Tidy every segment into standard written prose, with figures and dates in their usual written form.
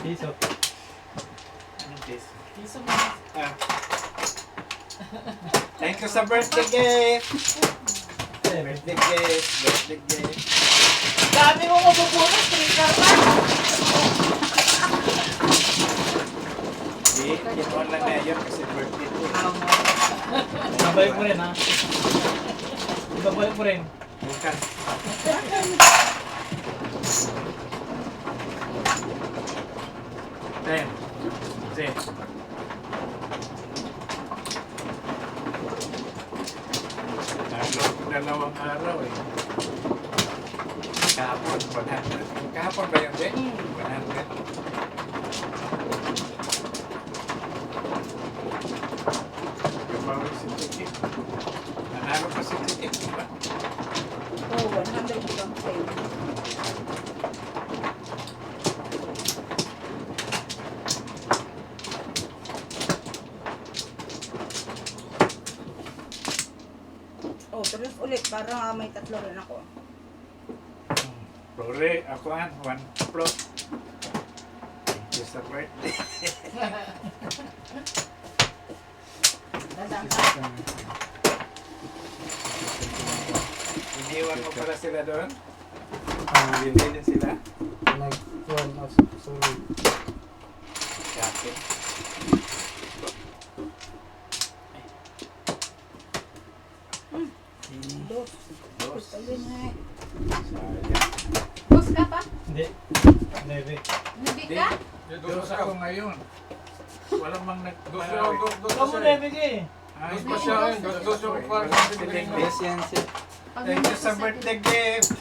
Piso. Anong piso? Piso mo. Ah. Thank you sa birthday gift! Birthday gift! Birthday gift! Dami mo mabubunas, trigger pa. Hindi, kinuha lang na yun kasi birthday ko. Babalik mo rin ha. Babalik mo rin. Bukan. Ten. Ten. Dalawang araw eh. Kahapon, 100. Kahapon ba yun, Ben? 100. Kapawin si Tiki. Nanalo pa si Tiki, di ba? Oh, 100 something. Oh, terus ulit para may tatlo rin ako. Flore, ako an, 1 pro. Thank you sa birthday. Dadaan ka. Iniwan mo para sila doon? Ah, Bili din sila? like, sorry. Kapit. Dos. Dos. Ayun na eh. Sayang. Bus ka pa? Hindi. Neve. Hindi Di, ka? dos ako ngayon. Walang mang Ikaw mo Neve ka eh. Ay, Dos pa siya, eh. Dos yung kuwan. Yes, yan siya. Thank you sa birthday gift.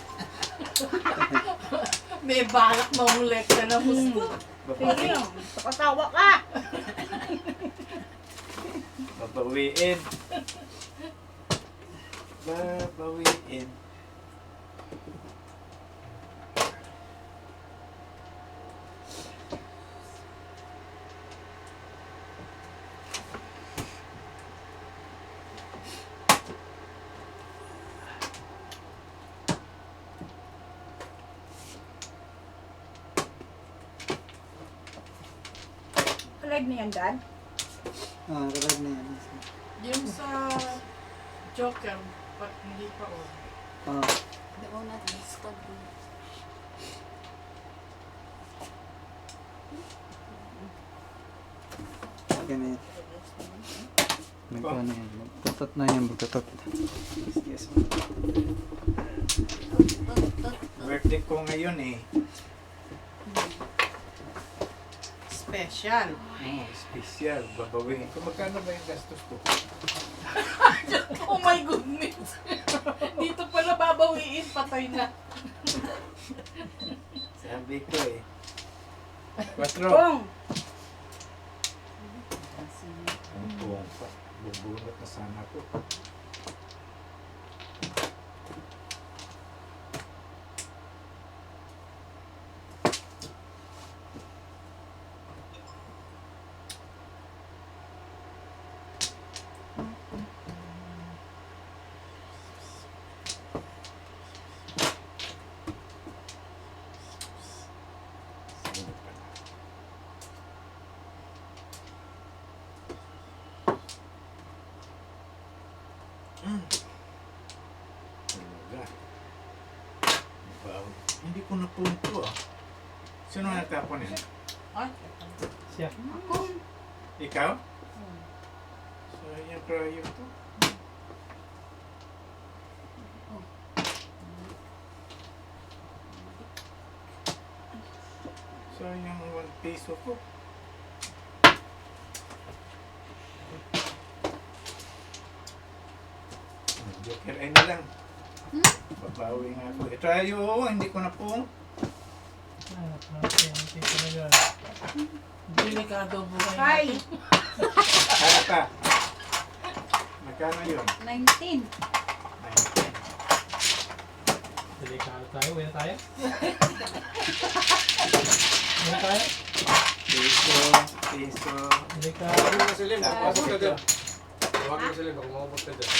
May balak mamulekta na gusto. Sige lang. Pakasawa ka. Babawiin. Babawiin. Live na yan, Dad. Kalag na yan. Yung sa Joker, but hindi pa on. Doon natin, stop. Ganyan. Nagkuha na yan. Magtutot na yan. Magtutot. Yes, birthday ko ngayon eh. Special. Oh, special. Babawiin ko. Magkano ba yung gastos ko? Oh my goodness. Dito pala babawiin, patay na. Sabi ko eh. 4. Pong. Ang buong pa. Bubunot na sana ko. Sino pa na? Talaga. Wow. Hindi ko napunto ah. Sino natapon yan? Ay, Siya. Ikaw? So, yung cryo to. So, yung 1 peso ko. Joker ay na lang. Babawi nga ako. Try hindi ko na po. delikado buhay Hi. natin. Kaya ka. Magkano yun? 19. 19. Delikado tayo. Uwi na tayo. Uwi na tayo. Piso, piso. Delikado. Huwag mo sila, pasok ka dyan. Huwag mo sila, baka makapot ka dyan.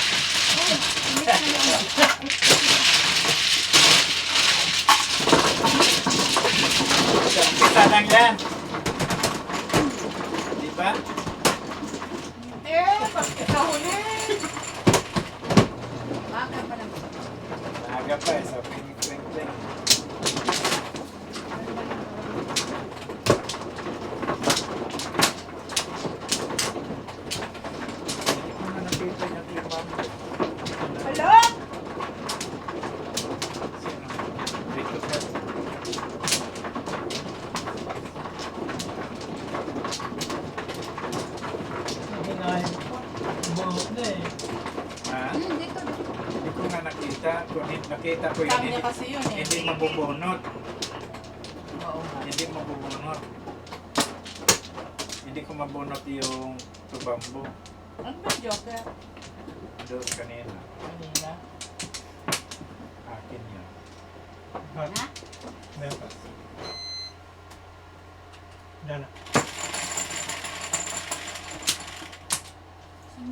Isang pisa lang yan. Maaga pa eh, sabi ni Franklin. Hindi ko na nakita niya kay Ma'am. Hello? Sino? Dito ka. Hinahin ko. Buhok na eh. Ha? Dito. Hindi ko nga nakita. Kung nakita ko yun, Kanya kasi yun eh. hindi mabubunot. Oo nga. Hindi mabubunot. Hindi ko mabunot yung tubambo. Ano ba Joker? Doon kanina. Kanina. Akin yun. Ha? Meron pa. Yan na. 5.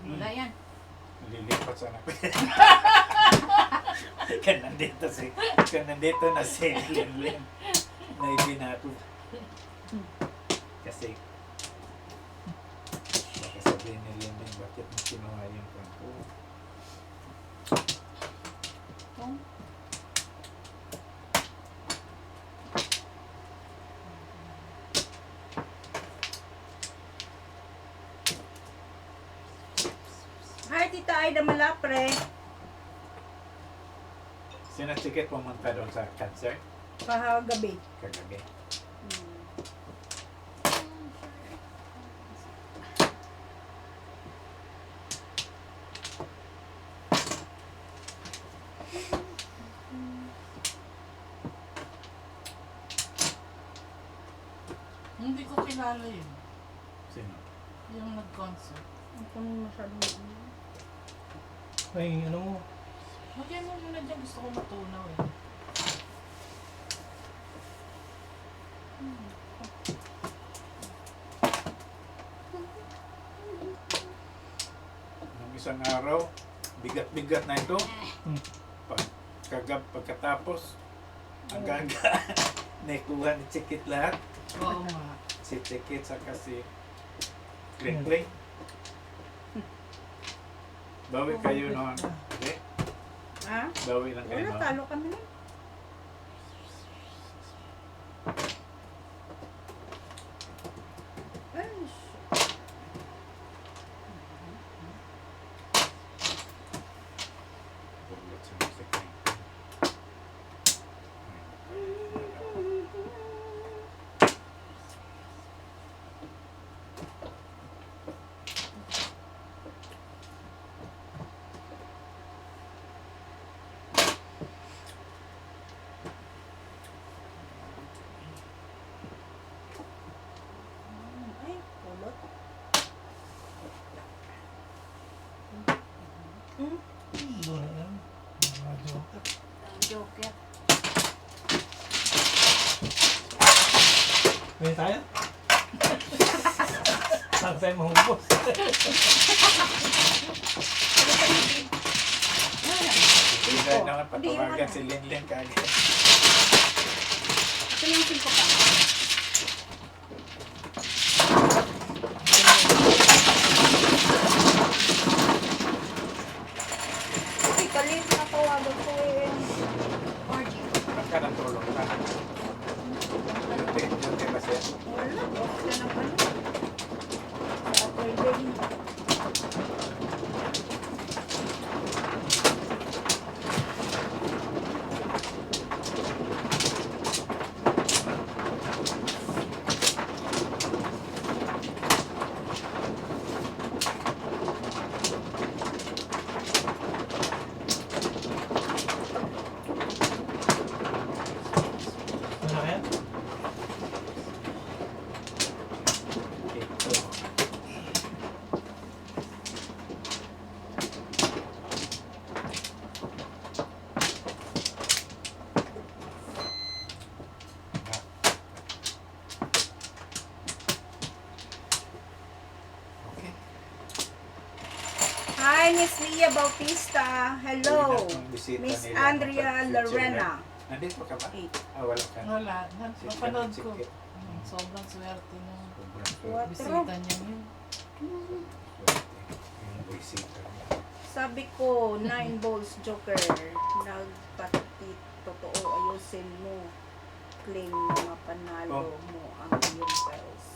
Wala yan. Lilipat sana ko yan. Nandito na si Linlin. Na ibinato. Kasi baka sabihin ni Linlin, bakit mo kinuha yung pangko? Hi, Tita Aida Malapre. Sinatsikit pumunta doon sa concert Kahagabi. kagabi. Hindi ko kilala yun. Sino? Yung nag-concert. Ang puno masyadong. Ay, ano mo? Lagyan mo muna dyan. Gusto ko matunaw eh. Nung isang araw, bigat-bigat na ito. Hmm. Pagkatapos, ang gaga, naikuha ni Chikit lahat. Oo nga. Si Chikit saka si Kling. Bawi kayo noon. Okay? Ha? Bawi lang kayo Wala, noon. talo kami na. Ay, Pulot sa si Kling. ay, kulot. Doon na yan. Mga joker. Joker. May tayo? Saan sa'yo mahubos? Hindi na naman Hindi, yung patawagan ano. si Linlin kagad. Ito yung 5 pa. Ay, kalit na tawagan ko eh. Orgy. Ang ka ng tulong ka. Duty ba siya? Wala, off ka ng ano. Saturday. Ano na kaya? Ito. Okay. Hi, Miss Leah Bautista. Hello. Uwi na itong bisita Miss nila. Andrea Lorena. Nandito ka ba? Eight. Wala ka. Wala. Si Napanood ko. Chikit. Sobrang swerte nung Sobrang What? bisita niya yun. swerte. Yung Bisita niya. Sabi ko, 9 balls joker. Nagpati totoo, ayusin mo. Claim na mapanalo mo ang iyong bells.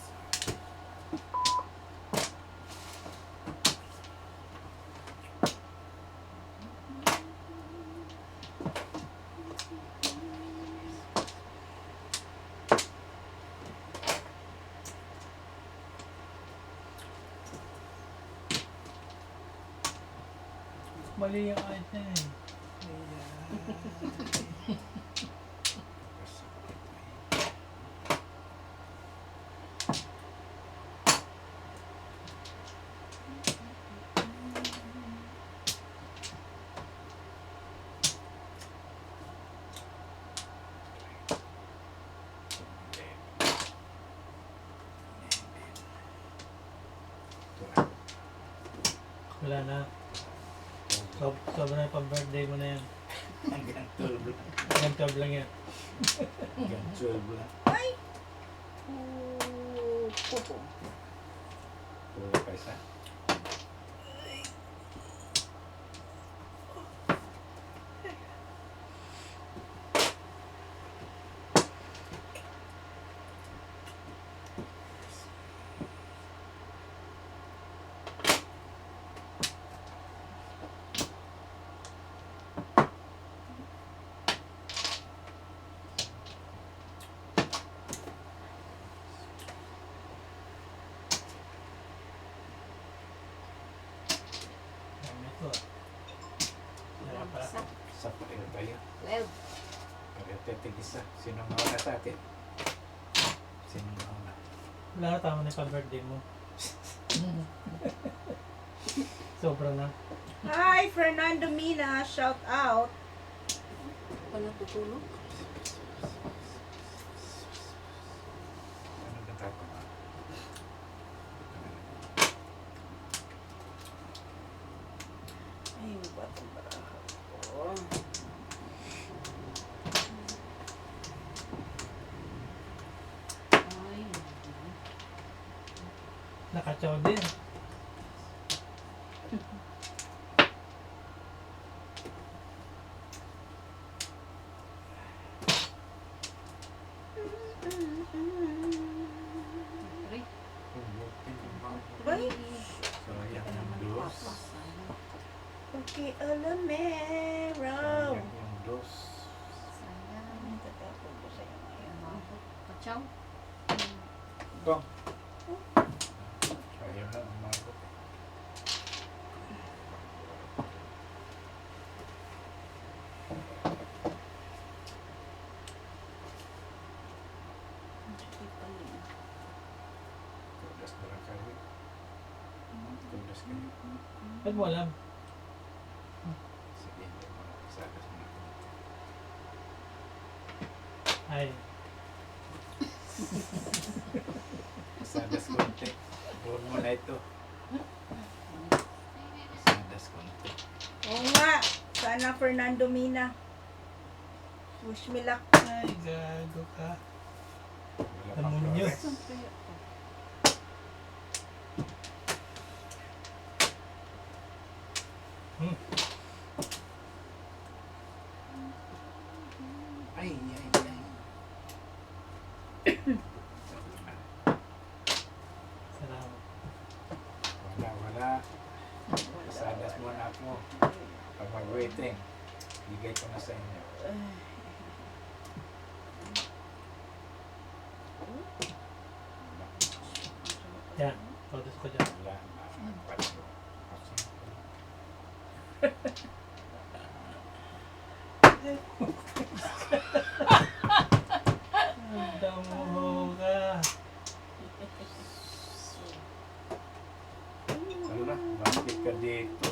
Mali yung ayos na yun. Wala na. Sobra na pang birthday mo na yan. Hanggang 12 lang. Hanggang 12 lang yan. Hanggang 12 lang. Pupo. Puro pa isa. Dami ito ah. Wala pa. Sa pareho tayo. 12. Pareho tayo tig-isa. Sino mauna sa atin? Sino mauna? Wala na, tama na yung pang birthday mo. Sobra na. Hi, Fernando Mina. Shout out. Ako natutulog. Ano ba tapos? Ay, batang baraha ko. Ay. Nakachaw din. Aray. Hubukin yung mga Bay, sayang yung dos. okay, alamero. Sayang yung dos. Sayang. Tatapon ko sa'yo ngayon. Umabot. Pachaw. Bang. Sayang na umagot. Tulas na lang kayo. Tulas kayo. Ba't mo alam? Sige, hindi mo na. Isagas mo na. Ay, Isagas konti. Buhon mo na ito. Isagas konti. Oo nga. Sana Fernando Mina. Wish me luck. ay, gago ka. Wala pang Tamunyos. flores. Saan kaya ito? Ay, ay, ay. Salamat. Wala. Isagas mo na ako. Pag mag-waiting, bigay ko na sa inyo. Yan, photos ko dyan. Wala na. Patro. Ang damo ka. Wala, bakit ka dito?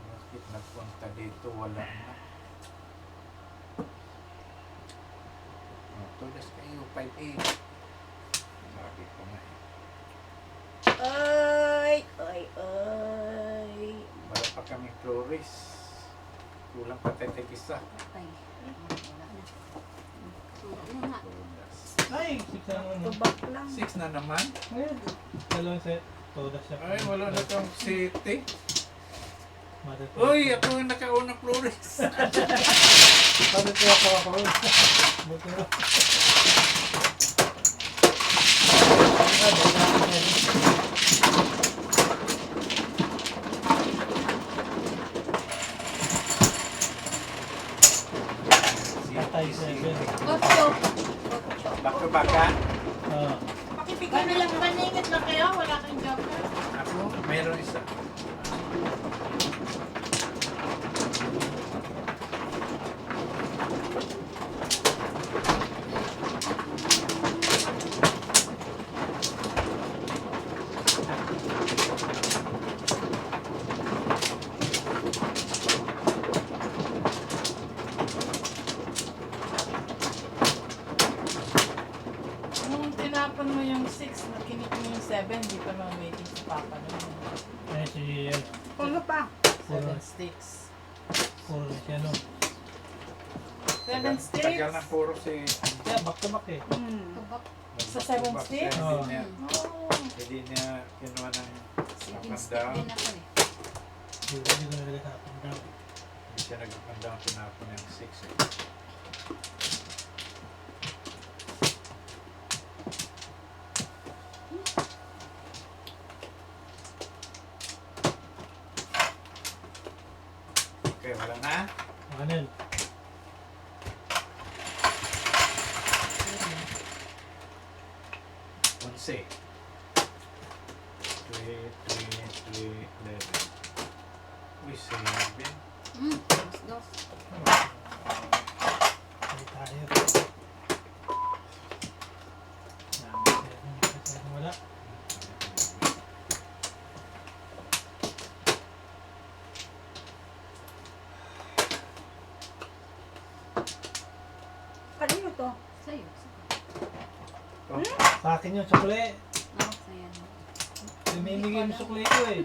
Bakit nagpunta dito? Wala na. Tulas kayo, 5-8. Sabi ko na eh. Ay, ay, ay. Wala pa kami flores. Kulang pa tayo tig-isa. Patay. Wala na. Sulat na nga. Tulas. Ay, 6 na naman. Tubak lang. 6 na naman. Ayun, dalawang set. Todas siya. Ay, wala na tong city. Mother- Uy, ako yung nakaunang Flores. Bakit kaya pa ako? Buti na. Ah, dahil ako yan. Tatay seven. Ocho. Back to back ha? Ah, Pakibigyan na lang maningit na kayo, wala kang joker. Ako, meron isa. Nung tinapon mo yung 6, nakinig mo yung 7, di pa naman waiting si Papa naman. ayun si Pulo pa. 7 sticks. puro na siya, no? 7 sticks? Tagal na puro si... Yeah, back to back eh. Kabak. Sa 7 sticks? Oo. Oh. Hindi niya kinuha ng 7 up and stick down. din ako eh. Hindi ko nalagay sa up and down. Hindi siya nag-up and down, tinapon ng 6 eh. Okay, wala na. Kanin. Onse. 3, 11. Uy, 7. Dos. Ay tayo. Kasi wala. Kanino to? Sa'yo. Sa akin yung sukli. Ako sa'yo. Lumimigay mo sukli ko eh.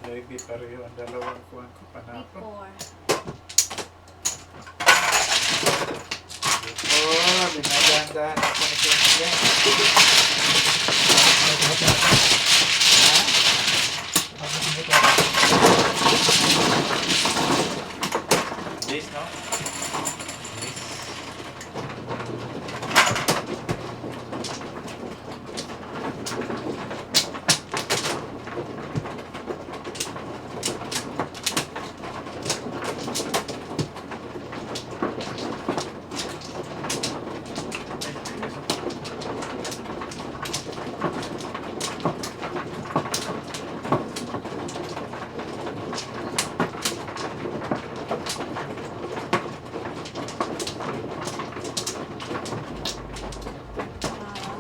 Noy-bit pareho ang dalawang kuhan ko panapon. 3-4. Oh, dinadahan-dahan ako ni Christian. This, no? This.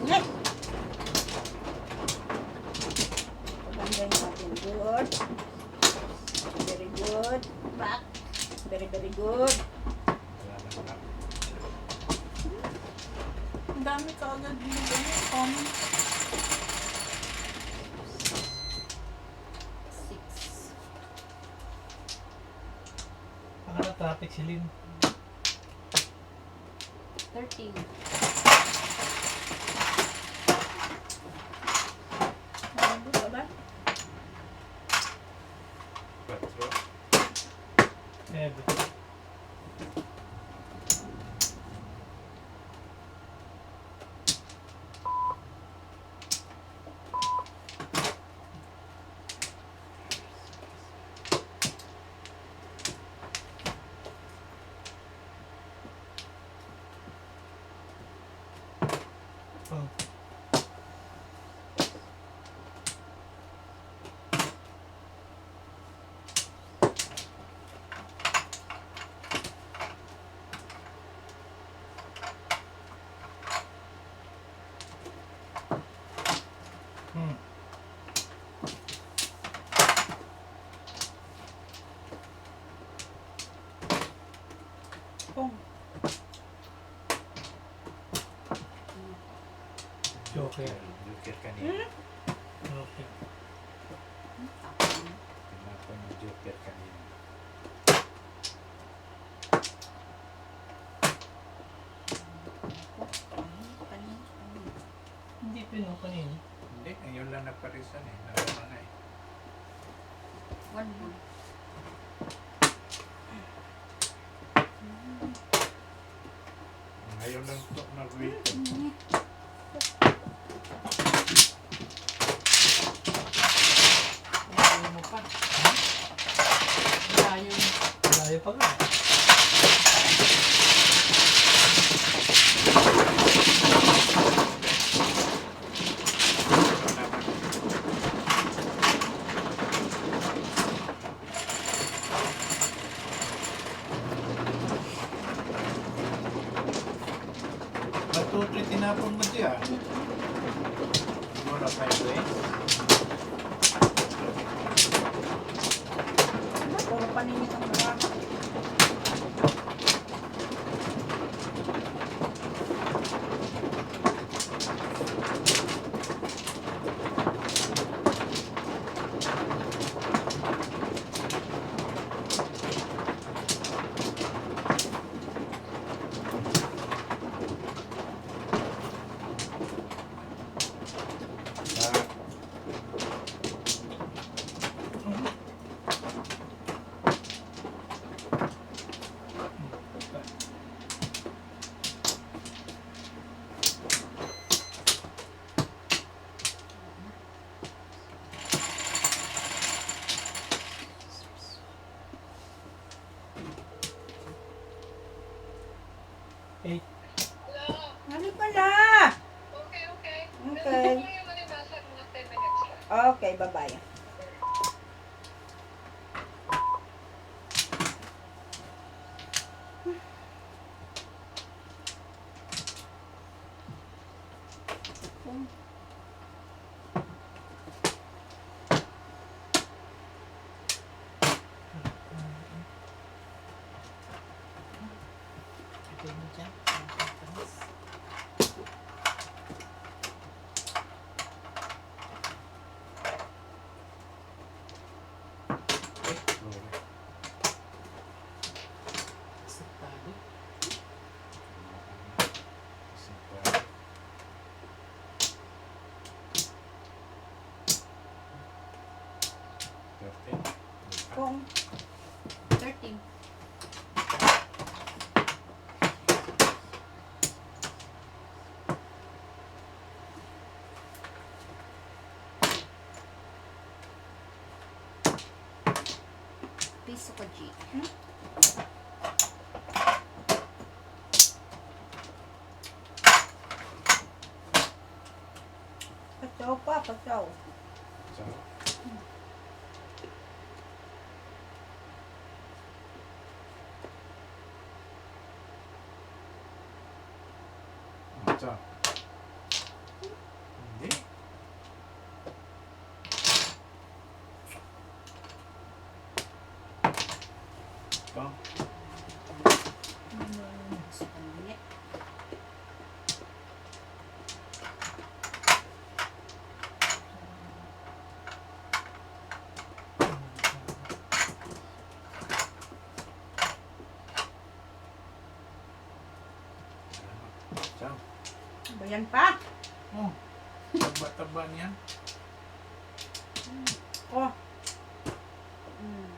Ngek! Pagandang natin. Good. Very good. Back. Very, very good. Ang dami ka agad binigay mo. Comment. 6. Pangarap traffic si Lynn. 13. Ano ba ba? 4. Ebe. Oh. Joker. Joker kanina. Okay. Tinapon yung Joker kanina. Hindi pino kanina. Hindi, ngayon lang naparisan eh. Nauna na eh. One more. Ngayon lang ito nag-waiting. Ayaw mo pa. Ayaw mo. Layo pa nga. Matutri tinapon mo siya. Siguro 5 ways. Puro paninit ang marami. Sa Eight. Ano pala? Okay. Okay. Gusto mo yung manibasa mga 10 minutes lang. Okay, bye-bye. Ito mo dyan. Sentado. Kung 13. Piso ko, G. pasaw pa, pasaw. Ito. Hindi. Ito. Gusto ko minute. Ito. Bayan pa. Oh. Taba-taba niya. Oh. Mm.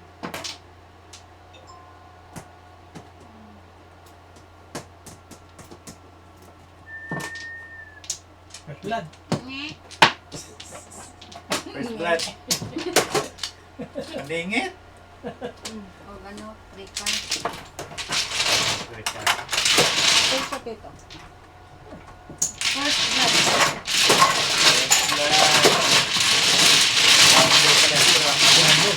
First blood. First blood. Nalingit. O ano, 3 cards. Wait, Piso dito. First blood. First blood. Mambo pala ito. Mambo.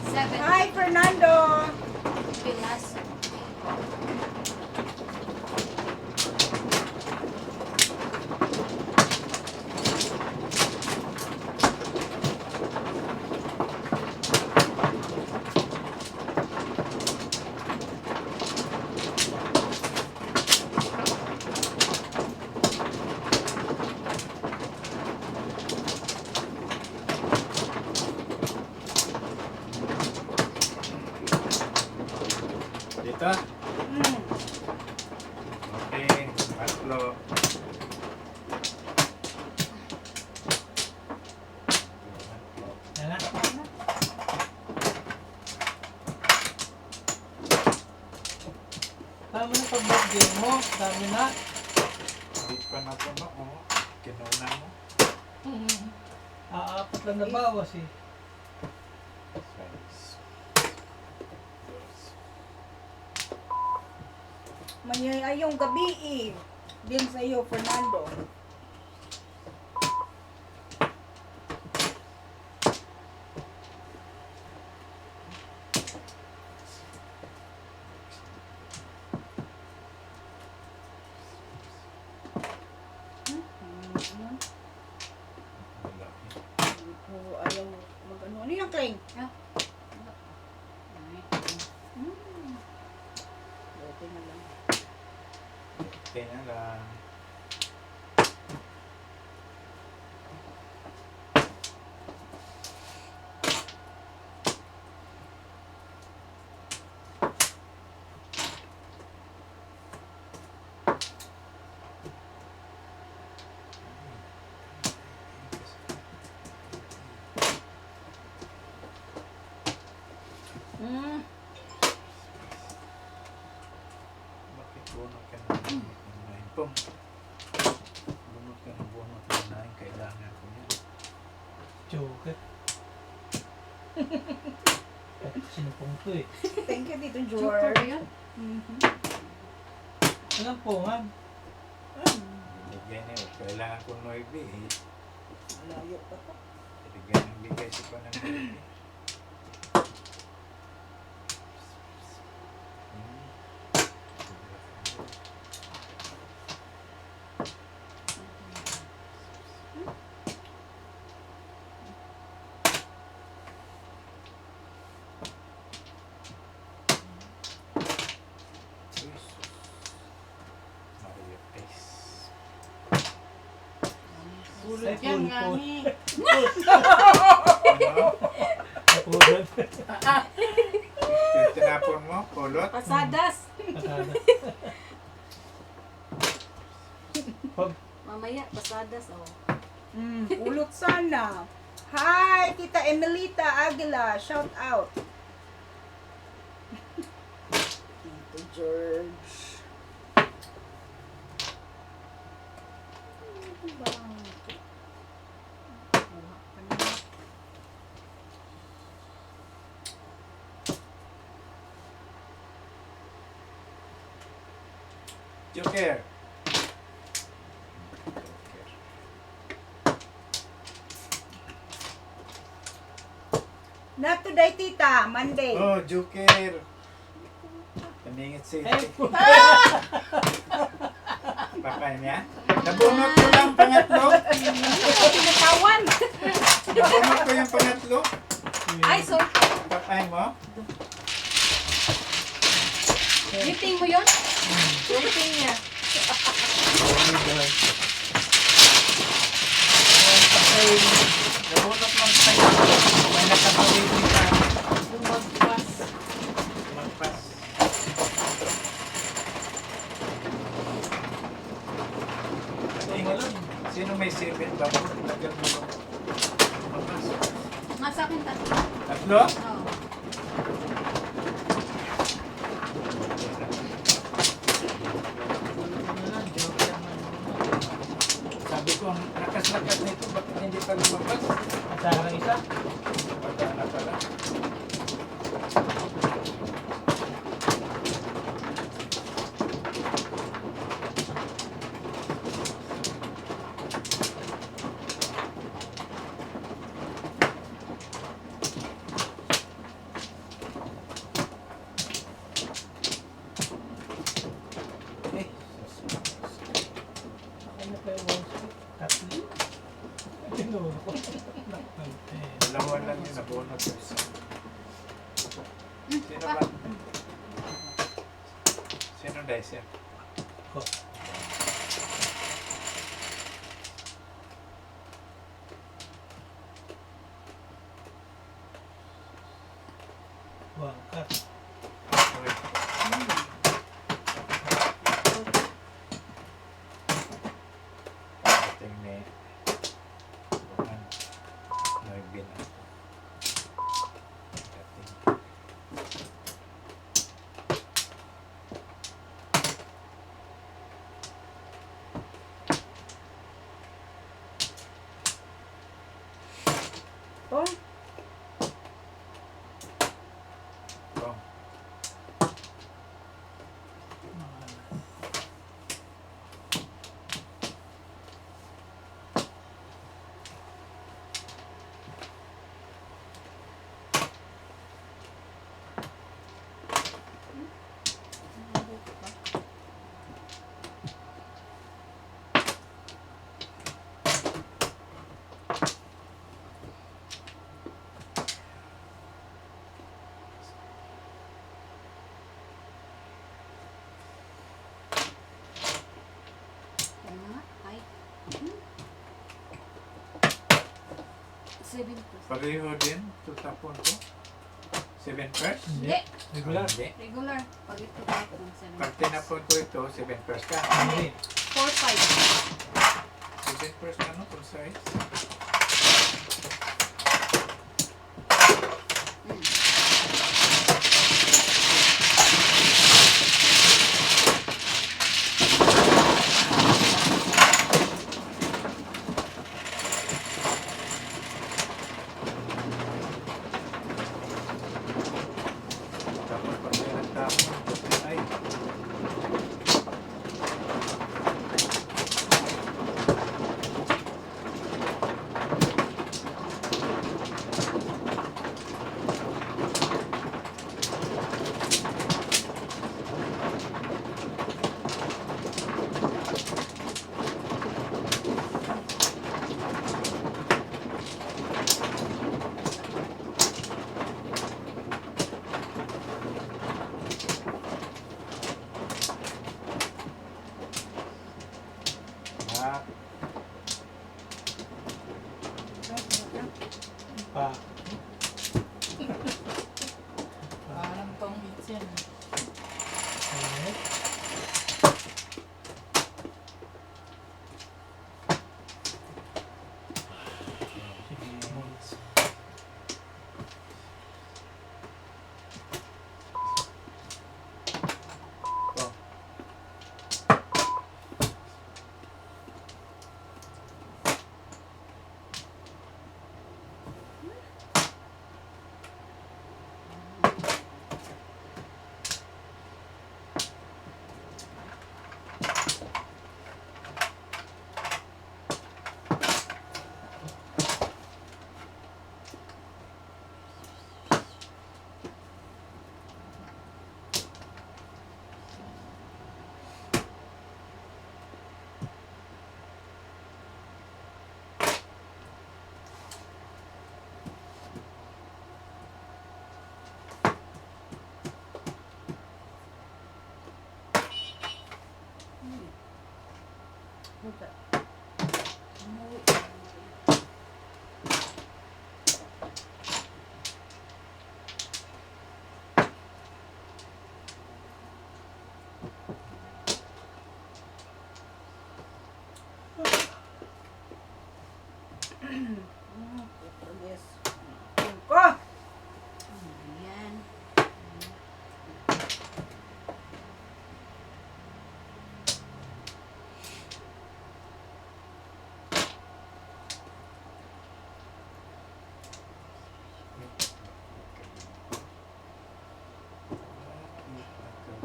Seven. Hi, Fernando. Pilas. Tatlo. Yan na. Tama na pag-birthday mo. Dami na. Hindi pa na puno. Oh. Kinuna mo. Aapat lang na bawas eh. Size. Manyayayong gabi eh. Din sa iyo, Fernando. Hindi ko ayaw mag-ano. Ano yung Kling? Okay na lang. Okay na lang. Bakit bunot ka ng unahin? Pum. Bunot ka ng bunot ng unahin. Kailangan ko yan. Joker. Sinupong to eh. Thank you, Tito Joker George. yun? Alam po nga. Bigyan niyo. Kailangan ko 9 eh. Malayo pa to. Bigyan ng bigay si pa ng 9. Pulot yan, ngani. Napunan. Yung tinapon mo, pulot. Pasadas. Pasada. Pag Mamaya, pasadas. Oh. Ulot sana. Hi, Tita Emelita Aguila. Shout out. Tito George. Ano ba ang ito? Kuha ka na. Joker. Not today, Tita. Monday. Oh, Joker. Paningit si Papay niya. Nabunot ko lang pangatlo. Pinatawan. Nabunot ko yung pangatlo. Ay, so, Papay mo. gifting mo yun? Gifting niya. Nabunot mo sa may nakapawin ka. Lumagpas. Magpas. Sino may 7 ba? Tagal mo ba? Magpas. Nasa akin tatlo. Tatlo? Oo. Sabi ko, ang lakas-lakas nito, bakit hindi pa lumabas? Masara ng isa. Bata na pala. Eh, Ako na kayo once. Tatlo. Tinulo ko. dalawa lang yun, nabunot ko isa. Sino ba? Sino dahil siya? Ko. Wangkat. Uy. Ano nga? Ay. 7 plus. Pareho din, tutapon ko. 7 first? Hindi. Regular. Hindi. Regular. Pag ito tapon, 7 Pag tinapon ko ito, 7 first ka. Hindi. 4, 5. 7 first ka, no? Full size. Tapos pag may nagtapon, ay, ah, Pa. Parang pang-hits yan. Alright. Six months. oh, Yes. Ko! Ayan.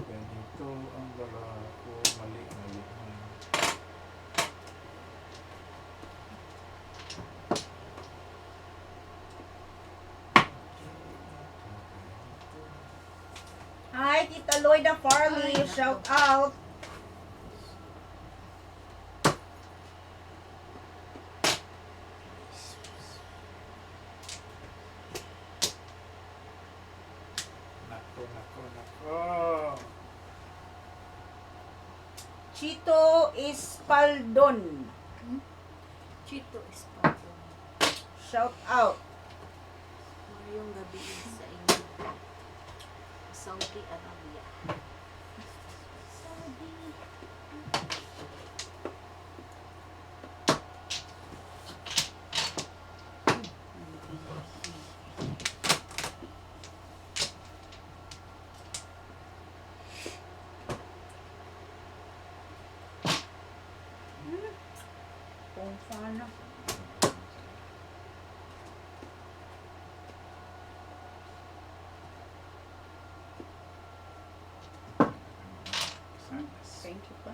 ganito ang barako, mali. Hi, Tita Lloyda Farley. Ay, Shout out. Nako. Chito Espaldon. Chito Espada. Shout out. Ngayong gabi sa inyo. Saudi Arabia. Saudi. Kung sana. Thank you pa.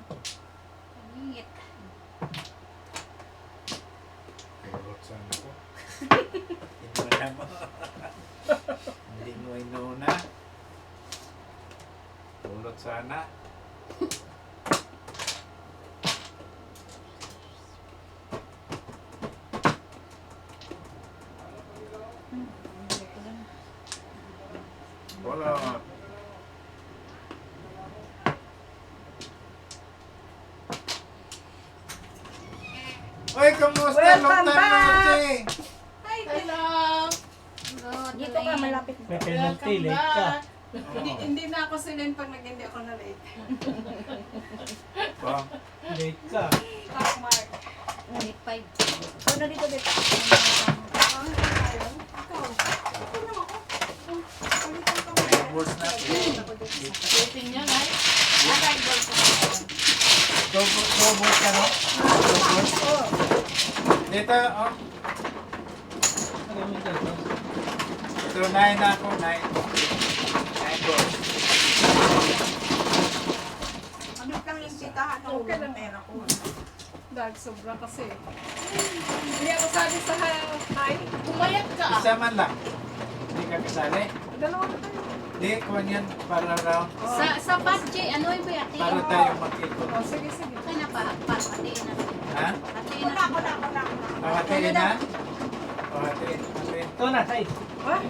Pangit. Kulot sana ko. Inuna mo. Hindi mo inuna. Kulot sana. Kulot. Uy, kamusta? Long Welcome time no back! see. Hello! Dito ka, malapit. May penalty, late ka. Hindi na ako silin pag hindi ako na late. Oh, Late ka. Top mark. 5. So, na dito. Ikaw. Ako lang ako. Palitan ka mo. may balls na ako. Waiting niya, ay. Two balls ka, no? Two balls? Dito, oh. Ano mo dito? So, 9 na ako, 9. 9 balls. Ano lang yung titahan ng Okay lang. pera ko. Dahil sobra kasi. Hindi ako sabi sa high. Pumayat ka. Isa man lang. Hindi ka kasali. Dalawa na tayo. Hindi, kuhan yan para round. Sa batche, ano yung ate? Para tayo makikot. Oh, sige, sige. Kaya na pa, hatiin na. Ha? Hatiin Ako na. na. Pahatiin na? Pahatiin. Ito na, tay. What?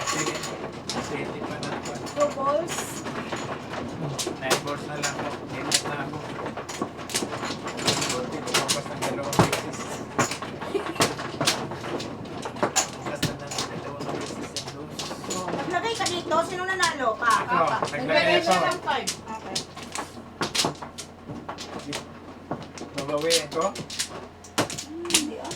Sige. Sige pa na ako. 2 balls. 9 balls na lang ako. Hinat na ako. Buti, lumabas ng 2 beses. Basta ng 2 beses yung balls. Naglagay ka dito, sino nanalo ka? Ako, naglagay Naglagay ako. siya ng 5. Okay. Babawiin ko. Hindi ah.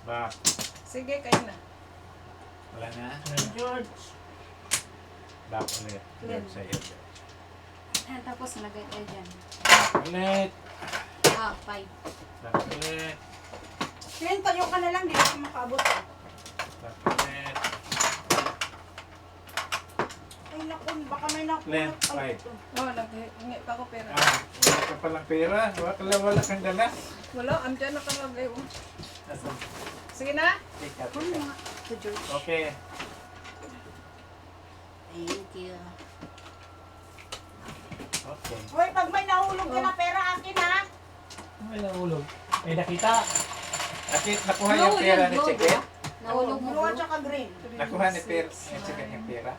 Ba, Sige, kayo na. wala na. George. Back ulit. Clean. Sa iyo. Tapos nalagay tayo dyan. Ulit. 5. Back ulit. Clint, tayo ka na lang, di ako makabot. Back ulit. Ay, naku, baka may naku. Clint, 5. Oh, naghingi pa ako pera. Ah, wala ka palang pera. Wala kang dala. Wala, andyan nakalagay. Oh. Asan? Sige na. Tika, Ano tika. nga? To George. Okay. Thank you. Okay. Hoy, pag may nahulog ka na pera, akin ha. May nahulog. May nakita. Nakuha yung pera ni Chicken? Nahulog mo Blue at blue. saka green. Nakuha ni Chicken yung pera?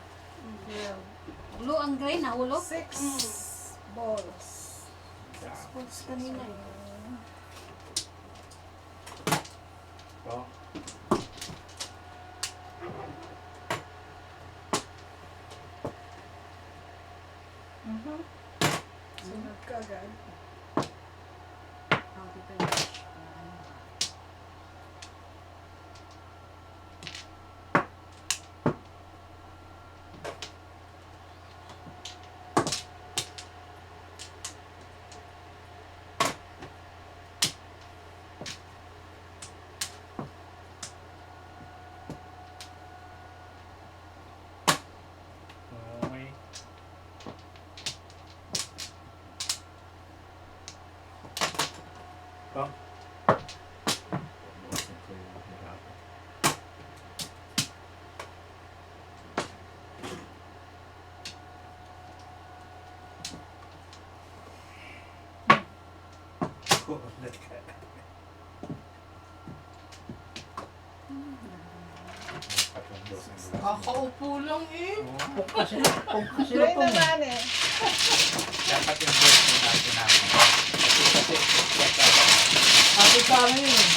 Blue ang gray, nahulog. 6 balls. Sports kanina eh. Oh. Sunod ka agad. Oh, dito yun. Okay. Oh. Kulat ka. Kakaupo lang eh. Puk kasi po. Great naman eh. Dapat yung boss mo natin natin. Kasi Happy sa akin yun eh.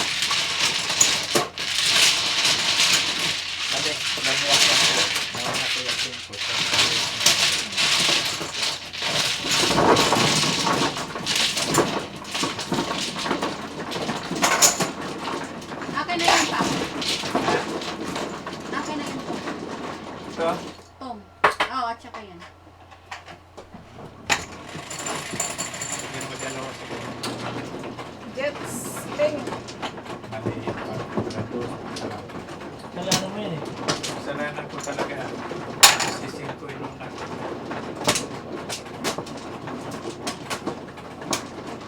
sabi, dami ako po. Nawana ko yung tempo. Akin na yun pa. Akin na yun pa. Ito, Tom. Oo, at saka yan. bigyan mo dalawa sa Jets. Ping. maliit. Kailangan mo yun eh. Kasalanan ko talaga. Sising ko yung una.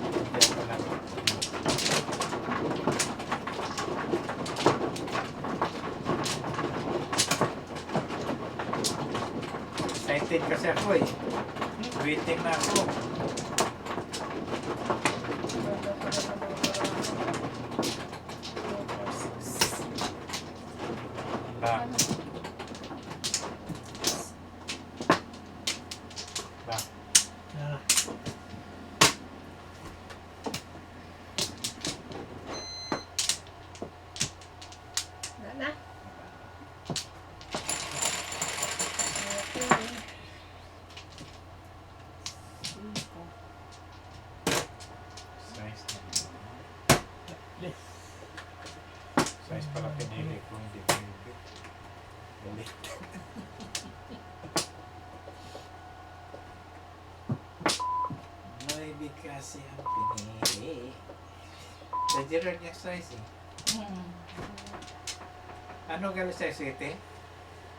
Hindi ako lang. Excited kasi ako eh. Waiting na ako. Size pala pinili ko, hindi pinili. Galit. Maybe kasi ang pinili. Sa Gerard niya size eh. Ano galit size 7?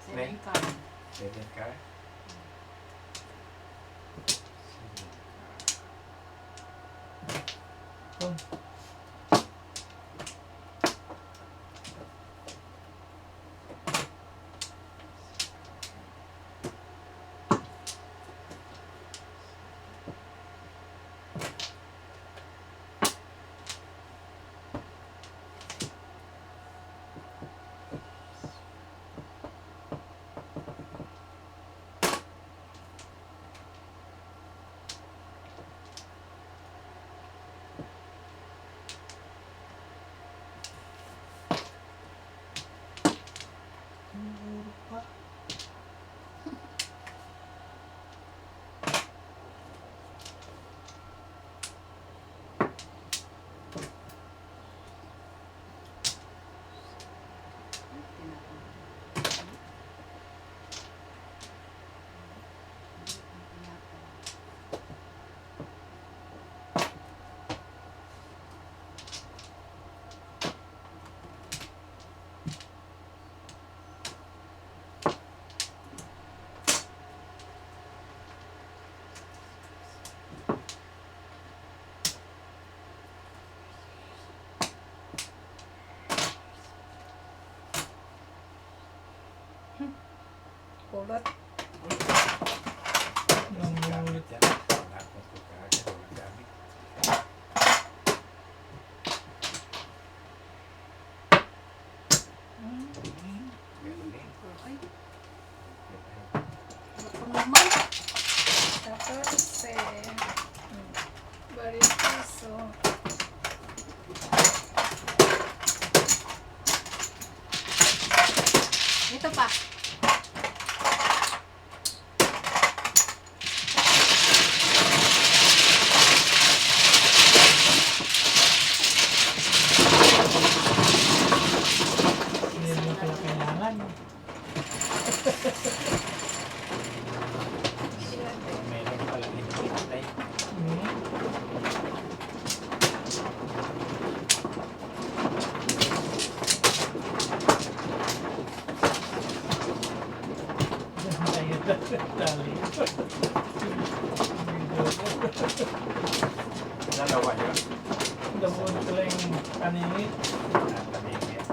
7 ka. 7 ka? Tom. Kulot. Ang Gamit ulit. yan. Nakapot ko kaagad. Walang gamit. Galing. Ay, Galing. ako naman. 14. Bari piso. Ito pa. Hindi mo pala kailangan. Meron pala hinihintay. Tali. Dalawa yun. Labon ko lang yung kaninit. Tamingin.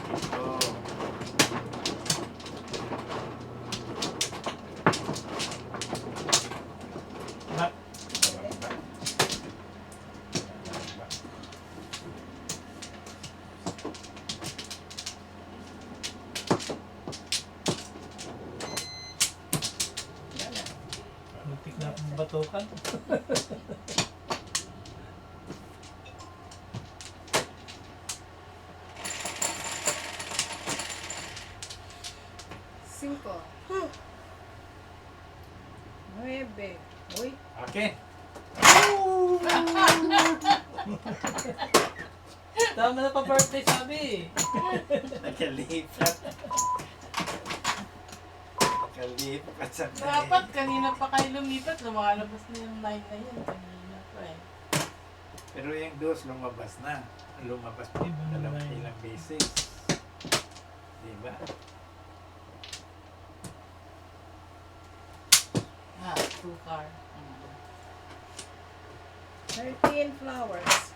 Ito. Bak. Dalamba. Dalamba. Muntik na akong batukan. Cinco. 9. Uy. Akin. Tama na pa birthday sabi. Nakalipat. Nakalipat sa Dapat kanina pa kayo lumipat, lumalabas na yung 9 na yun. Kanina pa eh. Pero yung dos lumabas na. Lumabas pa Iba na dalawang naman. ilang beses. Diba? Ah, 2 car. 13 flowers.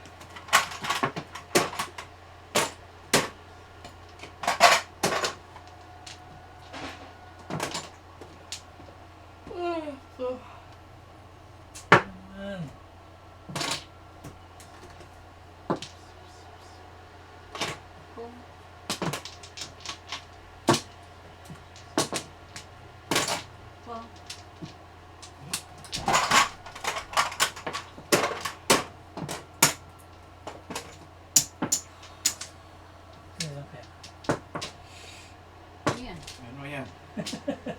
Yan. Kung po. Kaya kaya. Yan. Ano yan?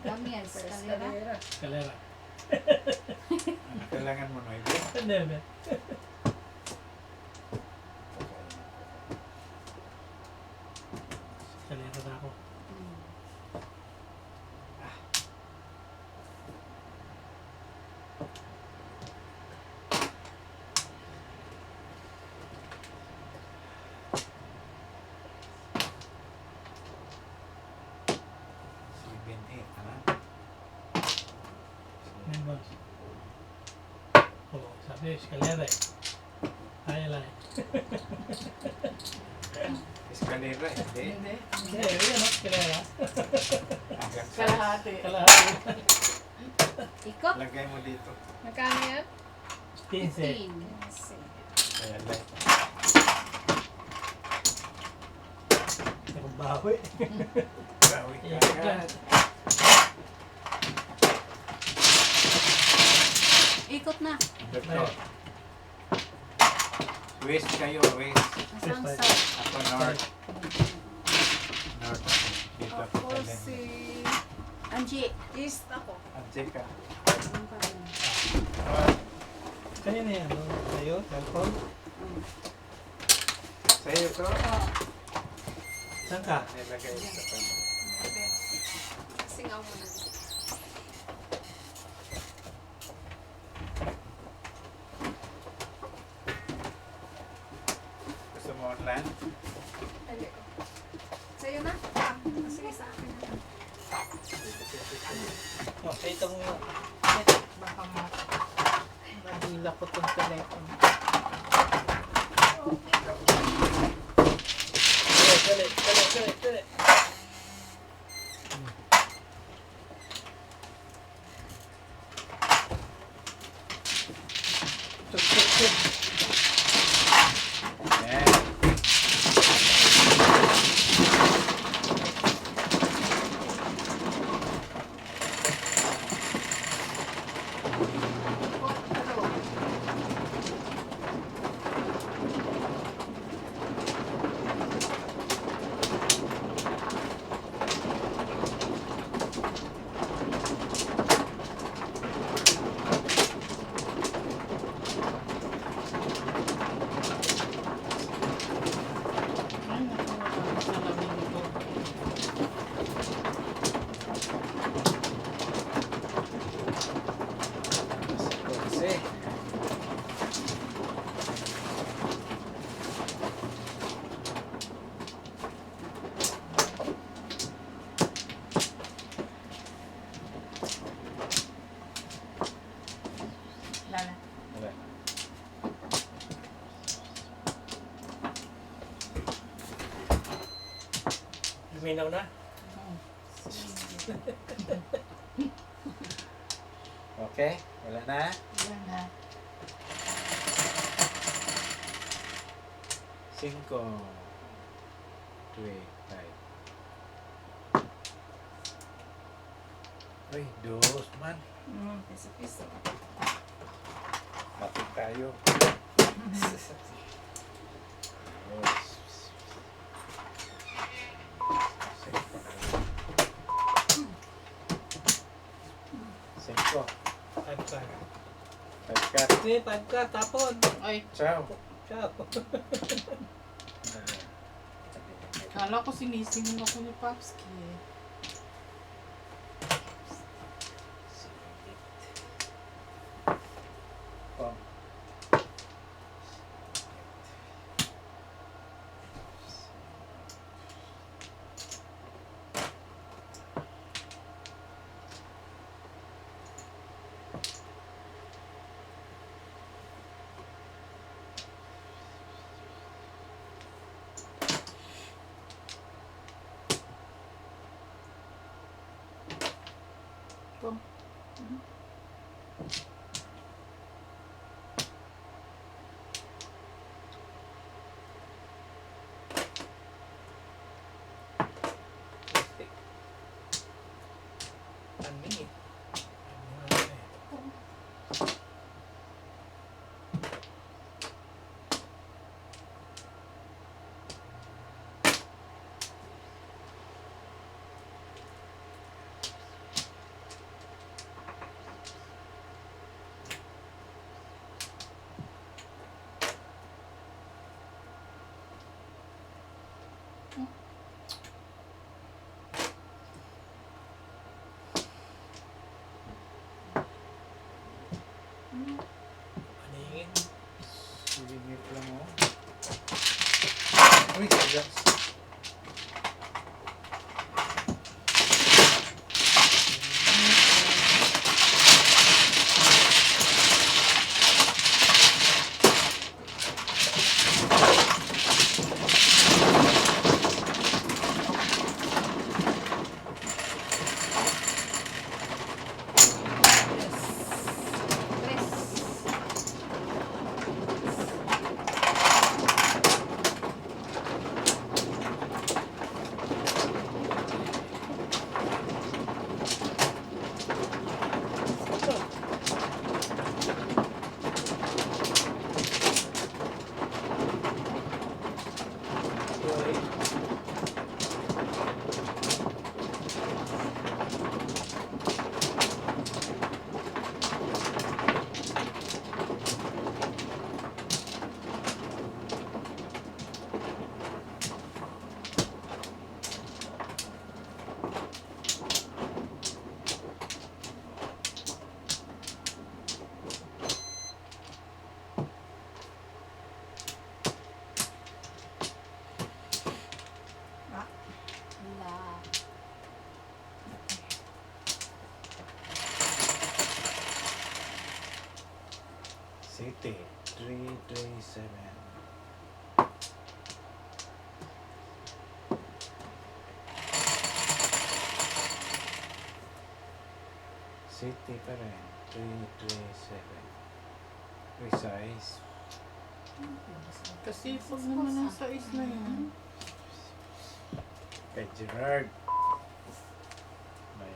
Dami yan. First Escalera. calera. Kalera. Kailangan mo 9. Nebe. Kalera na ako. Nine balls. Oh, sabi, escalera eh. Ay, alay. Escalera, hindi. Hindi. Hindi, yun no, escalera. Hanggang sa Kalahati. Kalahati. Ikot. lagay mo dito. Magkano yan? 15. 15. Kaya like. Akong bawi. Bawi ka Iyak ka. ka. Ikot na. Dito. West kayo, west. Asang Yes, south. Ako north. North ako. Dito ako Ako talent. si Angie. East ako. Anjay ka. Ang kain. Kanina yan, no? Sa'yo, cellphone. Sa'yo to. Saan ka? Nilagay sa pan. Singaw mo na. Gusto mo online? Hindi ko. Sa'yo na? Sige sa akin na. Oh, ito mo yun. Baka madila ko tong telepono. Dali, dali, dali, dali. Tuk, tuk, tuk. Yeah. Ay, naku, wala sa lamin ko. Kasi. Lala. Wala. Luminaw na. Okay? Wala na? Wala na. 5, 3, 5. Uy, dos man. Piso-piso. Bakit tayo? Cinco. 5 ka. 5 ka. Hindi, 5 ka. Tapon. Ay, Ciao. Ciao. kala ko sinisingin ako ni Papski eh. Pom. Pom. Ani. City, 337. City pa rin, 337. Precise. Kasi pag naman ang size na yun. Kay Gerard. May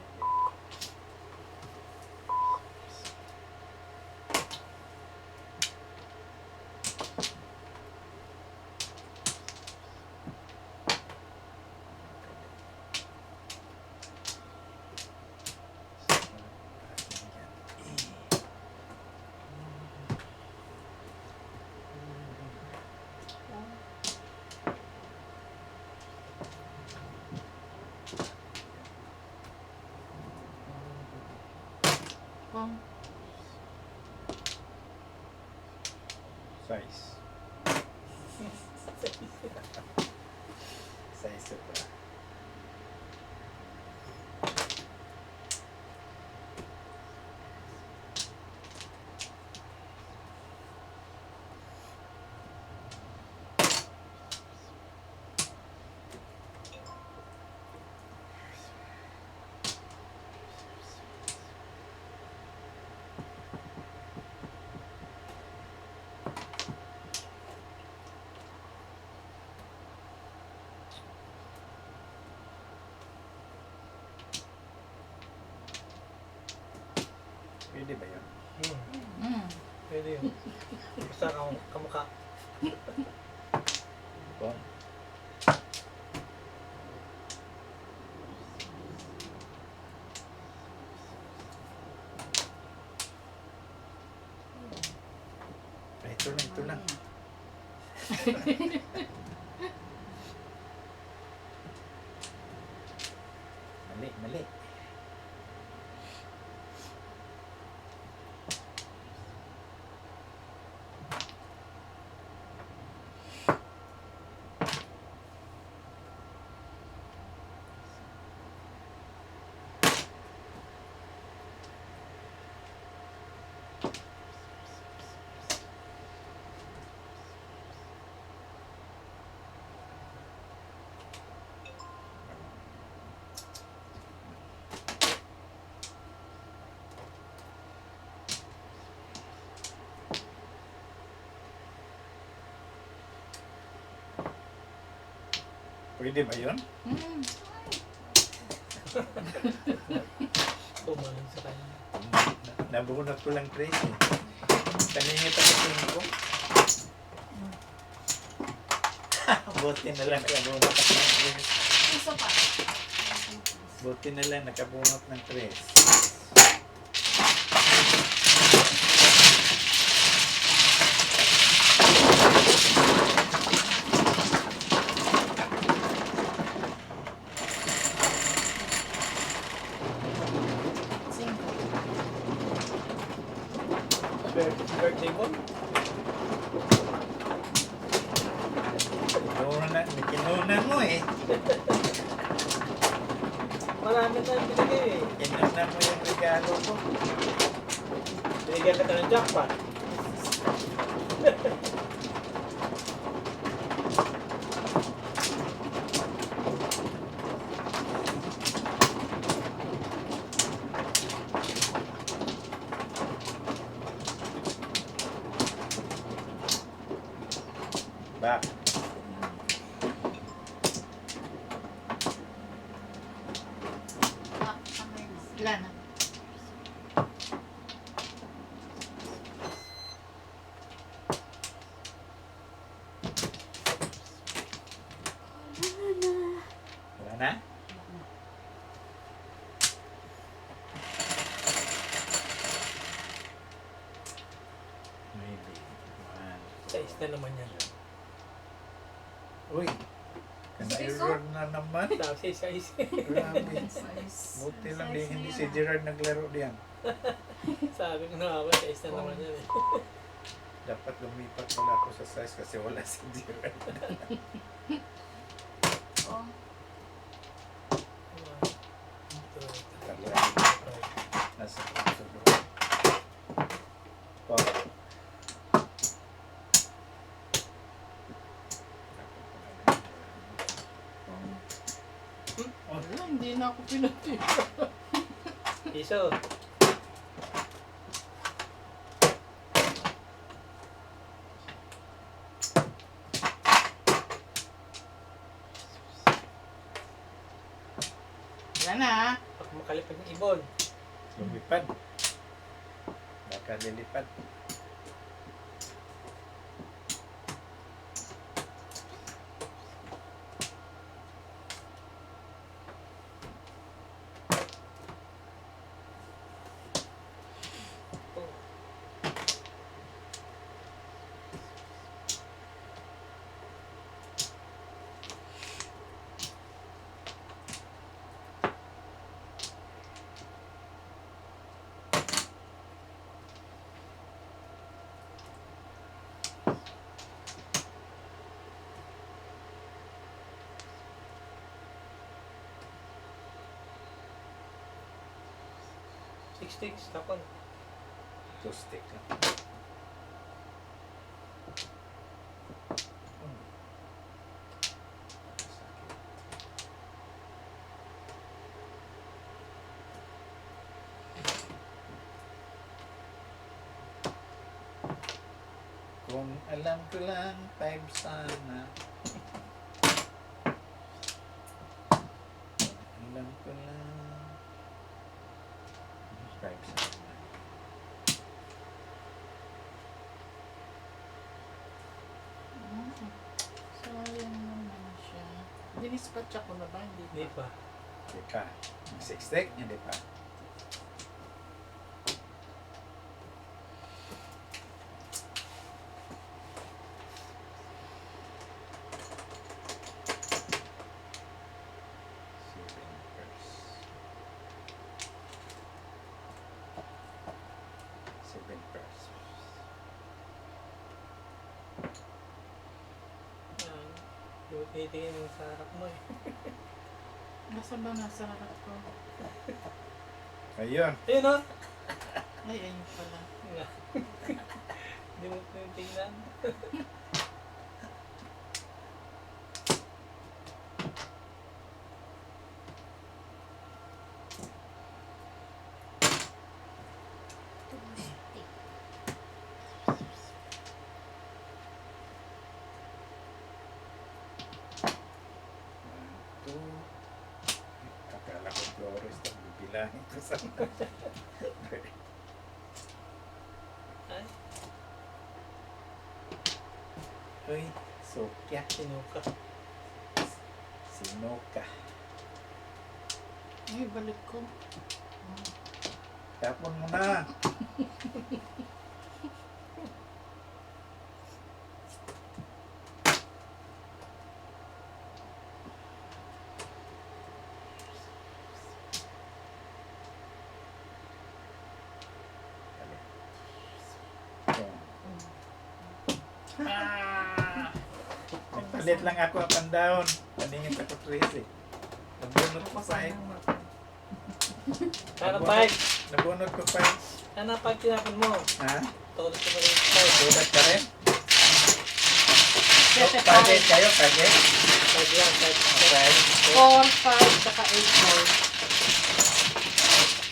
Oh. size. Size pa. Pwede ba yun? Pwede yun. Basta kamukha. Ito. Ito lang. Mali. Pwede ba yun? Tumaling sa kanya. Nabunot ko lang 3 eh. Kanina pa ito ko. Buti na lang nakabunot ng 3. Isa pa. Buti na lang nakabunot ng 3. Birthday mo? Kinunan mo eh. Marami tayong binigay eh. Kinunan mo yung regalo ko. Binigyan ka ng jackpot. Ba? Ilan na? Wala na? Maybe. Size na naman yan. Uy! Kana-error na naman. Tapos size. Grabe. Size. Buti lang din hindi si Gerard naglaro diyan. Sabi ko na nga, size na naman yan eh. Dapat lumipat pala ako sa size kasi wala si Gerard. Oh. Nasa puso doon. Oh. na ako pinatira. Piso. Yan na. Baka makalipad ng ibon. Lumipad. Baka lilipad. Six sticks, tapon. 2 stick lang. Kung alam ko lang, 5 sana. Alam ko lang. 5 sana. Sayang naman siya. Dinispatch ako na ba? Hindi pa. Hindi pa. 6 stick, hindi pa. Seven pairs. Titingin mo sa harap mo eh. Nasa ba nasa harap ko? Ayun. Ayun o! Ay, ayun pala. Hindi mo tinitingnan. Akala ko Flores na bibilangin ko sa Ay, Uy, Sokya. sinuka. Sinoka. Ay, balik ko. Tapon mo na. Nagpalit lang ako up and down. Paningin sa kutrisi. Nabunot ko pa eh. Sana five. Nabunot ko pa eh. Sana five tinapon mo. Ha? Tulad ko pa rin five. Bulat ka rin? Sete Paget 5. kayo, paget? Five yan, five. Okay. 4, 5, saka 8 balls.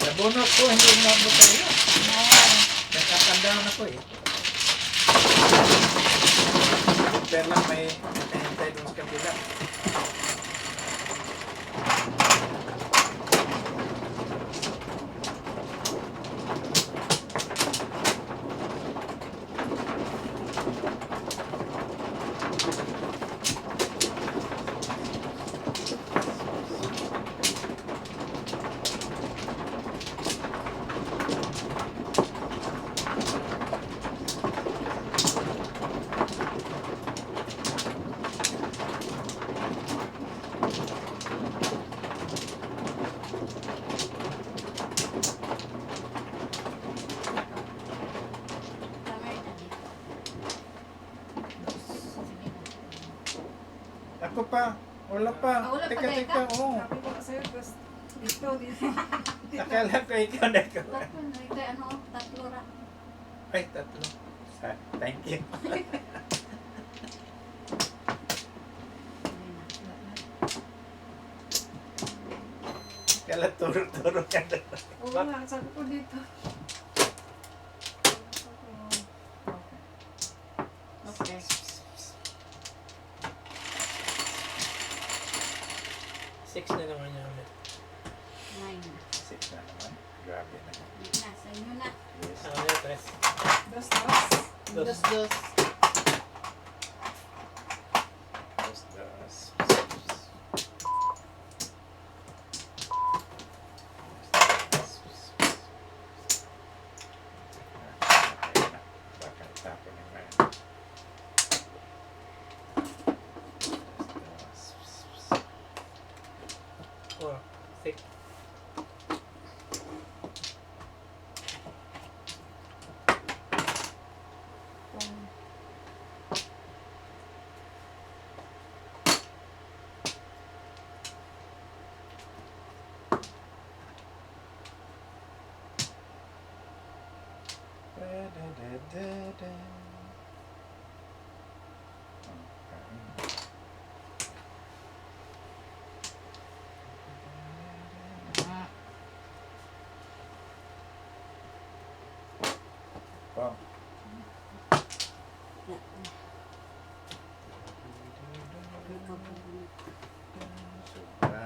Nabunot ko, hindi umabot kayo. Ayan. Nag-up and down ako eh. Pero lang may nakahintay doon sa kabila. Ako pa. Wala pa. Wala pa, Teka, teka. teka. Oo. Sabi ko sa'yo, tapos dito, dito. Akala ko ikaw na ikaw. Tatlo na, kaya ano, tatlo ra. Ay, tatlo. Thank you. Kala turo-turo ka na. Oo nga, sabi ko dito. Okay. Six na naman niya ulit. 9. 6 na naman. Grabe na. Na, sa inyo na. Yes. Ano yung tres? Dos, dos. Dos, dos. Dos, dos. Bakal tapon yung mga. Four. Six. Wow. Sobra.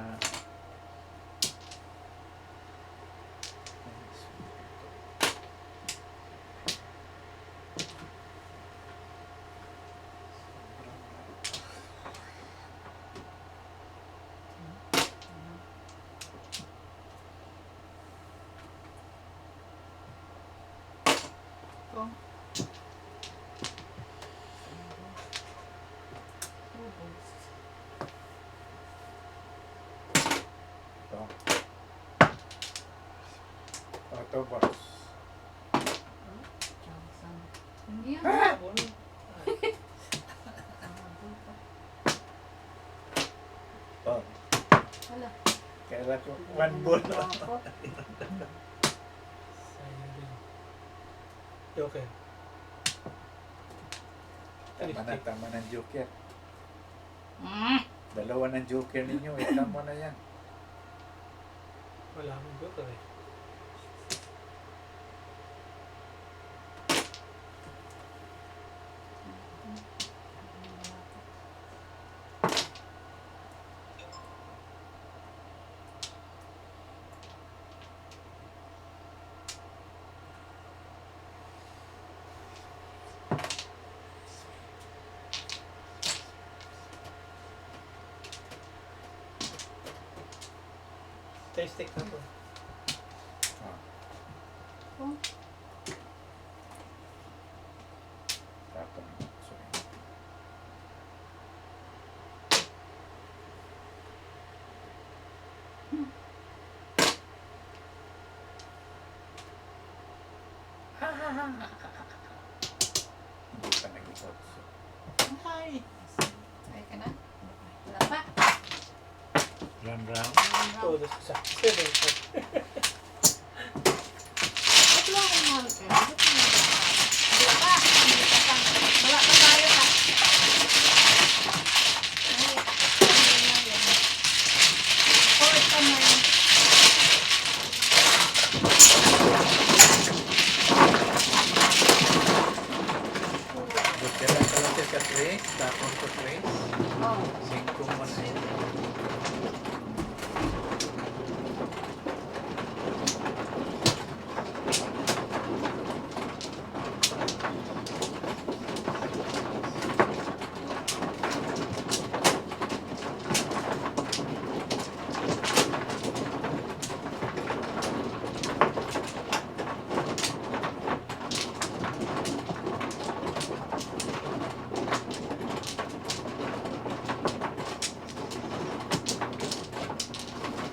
Oh. Ito. Autobox. Hindi yan. Oh. Wala. Kaya ko one ball. Sayang din. Joker. Tama ng joker. Mm. Dalawa ng joker ninyo. Tama na yan. Wala akong joker eh. Stick na po. Oh. Tapon. Sorry. Hindi pa nag-ikot. Hi. Okay ka na? Wala pa. Run round. Oh, das isa. Seven. Ba't lang akong mahal ka? Ba't mo na ba? Wala pa. Hindi ka pa. Wala pa tayo pa. Oh, ito na yun. Buti lang pala siya ka trace. Tapon ko trace. Oh. 5 mo na yun.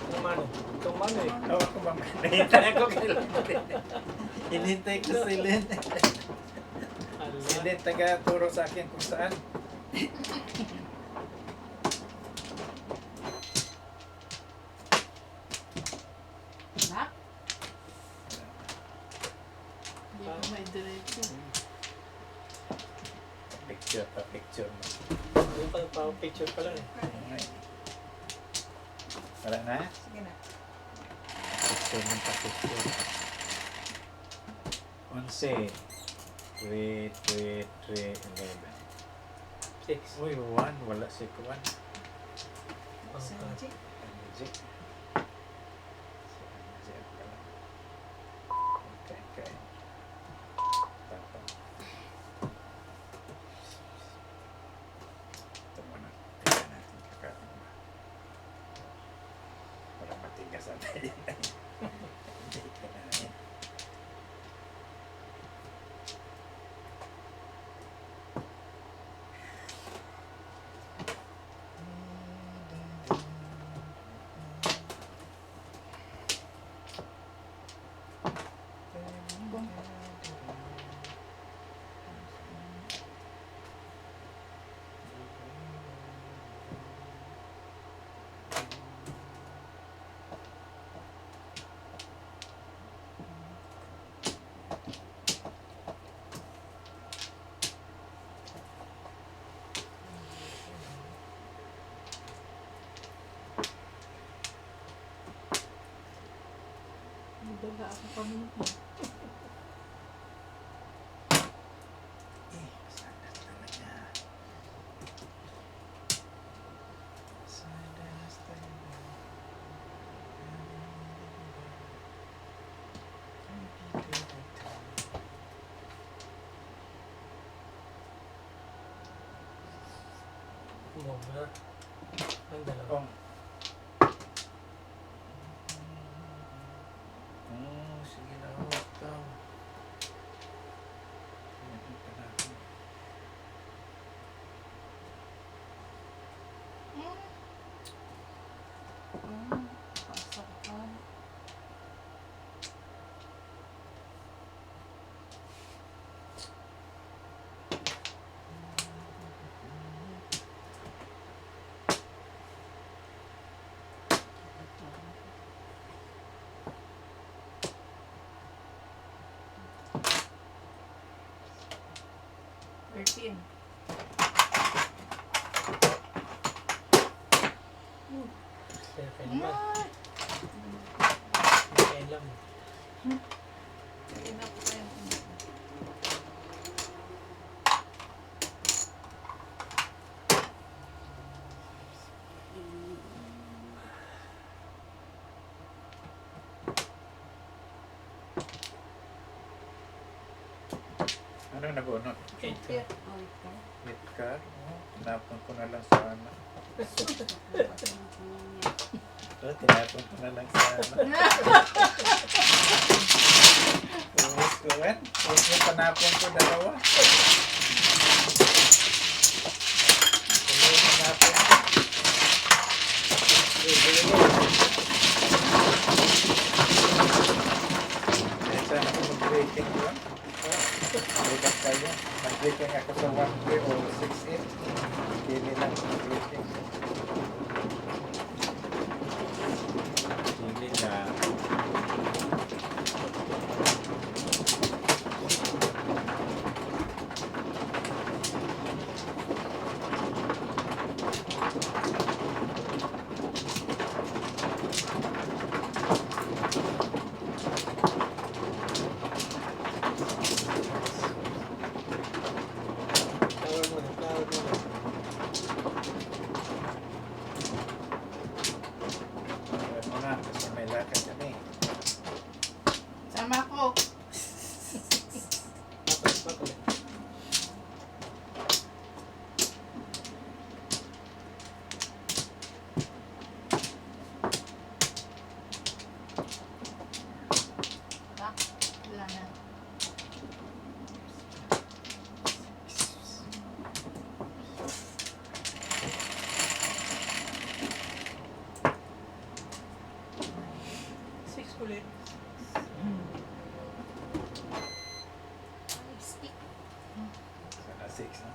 Itong mano. Itong mano eh. Hawak ko ba? Hinintay ko kay Lynn. Hinintay ko si Lynn. Si Ala. Lynn taga-turo sa akin kung saan. Nak? Hindi ko may diretso. Picture mo. Yung pang picture pa lang eh. Wala na? Sige na. Seven pasisyon. 11. 3, 3, 3, 11. 6. Uy, 1. Wala si Kuan. Pangkat. Energy. Okay, okay. Tapos. Ito muna. Tingnan natin kakain ba. Para matigas ang tayo. Hindi ka na yan. Dala ako kanina. Sadas talaga. Sadas talaga. Mobra. Ang dalawa. Oh. Sige na ako. Ikaw. Ayan pa natin. Pasok ka. Thirteen. Seven man. Okay lang. Enough pa yan. Ano nag-unot? Eight ka. Hit ka? Tinapon ko na lang sa ano. Tinapon ko na lang sa ano. Uwis ko yan. Uwis mo panapon ko dalawa. Uwis panapon ko. Sana ako mag-breaking ko. Bukas tayo. Mag-breaking ako sa 1-3 o 6-8. Hindi lang mag-breaking. Hindi na. Tawag mo na. Tawag mo na. Alam mo na, kasi may lakad kami. Sama ko. Bakit? Bakit? Wala na. Six ulit. Sana 6, no?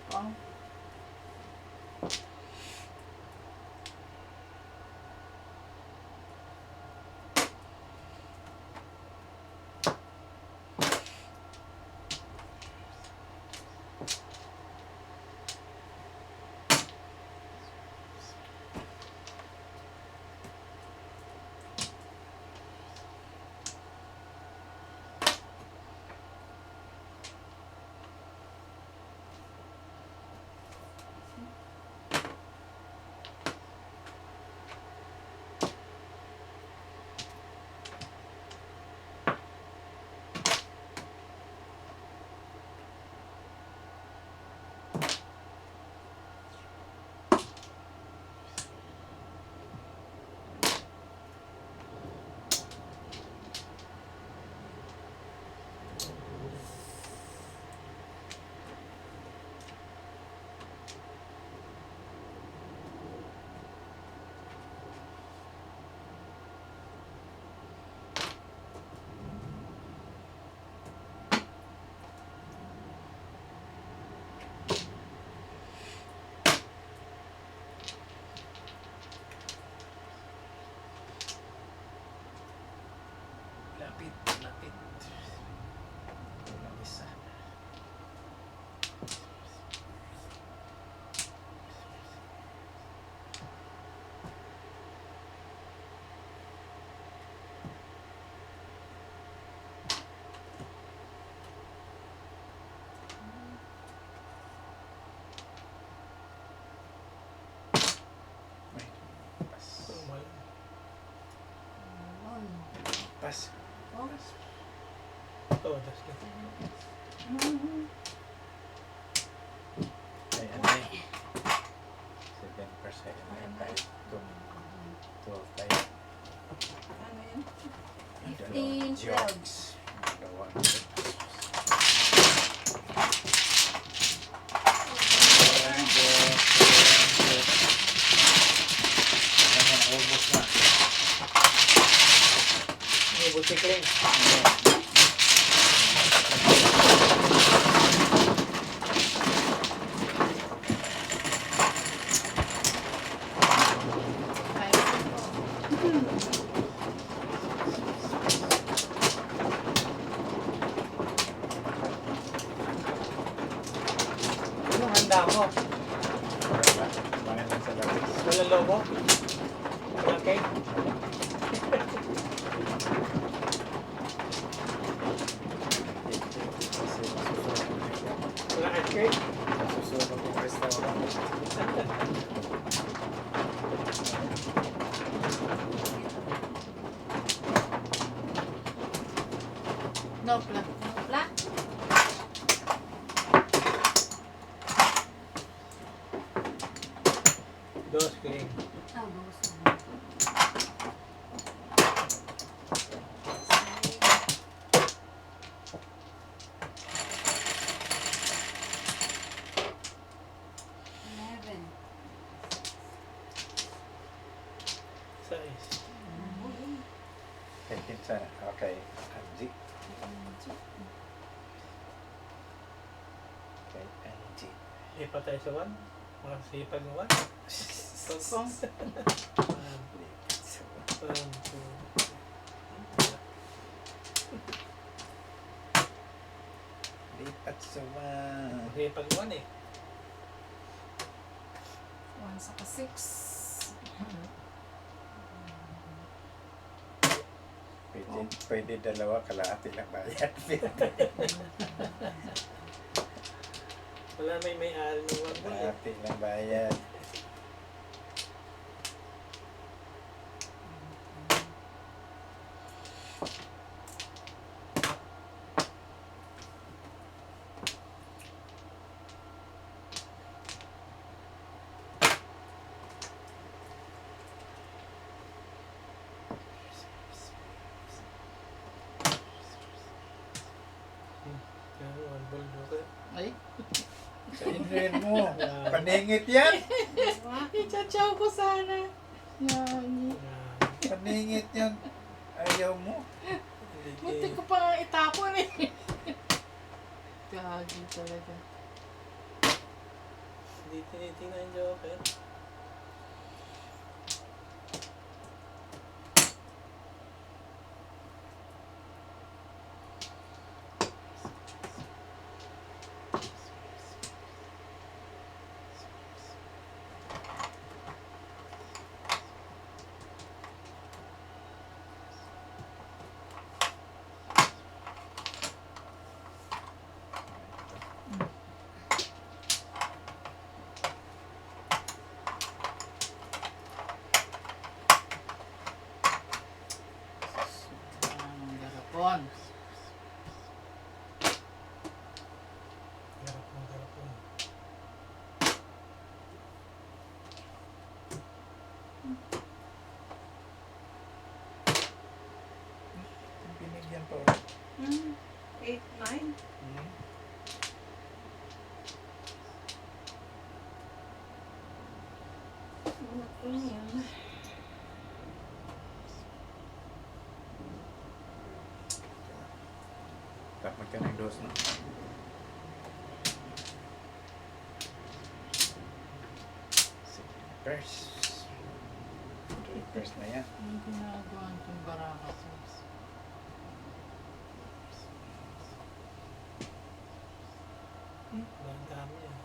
Pang. Oh, that's good. Ay, ano eh. 7% na tayo. 12 tayo. Ano yun? 15 12. Dalawang ubos na. May buti clean. Anong handa mo? Kumain lang sa labis. Walang lobo? Walang cake? Kasi masusunod Walang ice cream? masusunod yung restaurant. Nopla. Nopla? Dos clean. Ah, gusto. Eleven. Size. Taking sana. Okay. Angie. Okay, Angie. Ipa tayo sa 1. Mga sipag ng 1. Kung 1, 2. Lipat sa one. Sipag 1 eh. 1 saka 6. Pwede dalawa, kalahati lang bayad. Wala may-ari ng 1 ball eh. Kalahati lang bayad. Kaya 1 ball joker. ay, Sabihin mo, paningit yan. ichachaw ko sana. Yan. Paningit yan. Ayaw mo. Munti ko pa nga itapon eh. Gagi talaga. Hindi tinitingnan yung joker. Ang garapon. Garapon. Binigyan pa. 8, 9. Ano po yan? Dapat ka ng dos, no? First. First na yan. Ang ginagawa itong baraka sauce. Ang dami yan.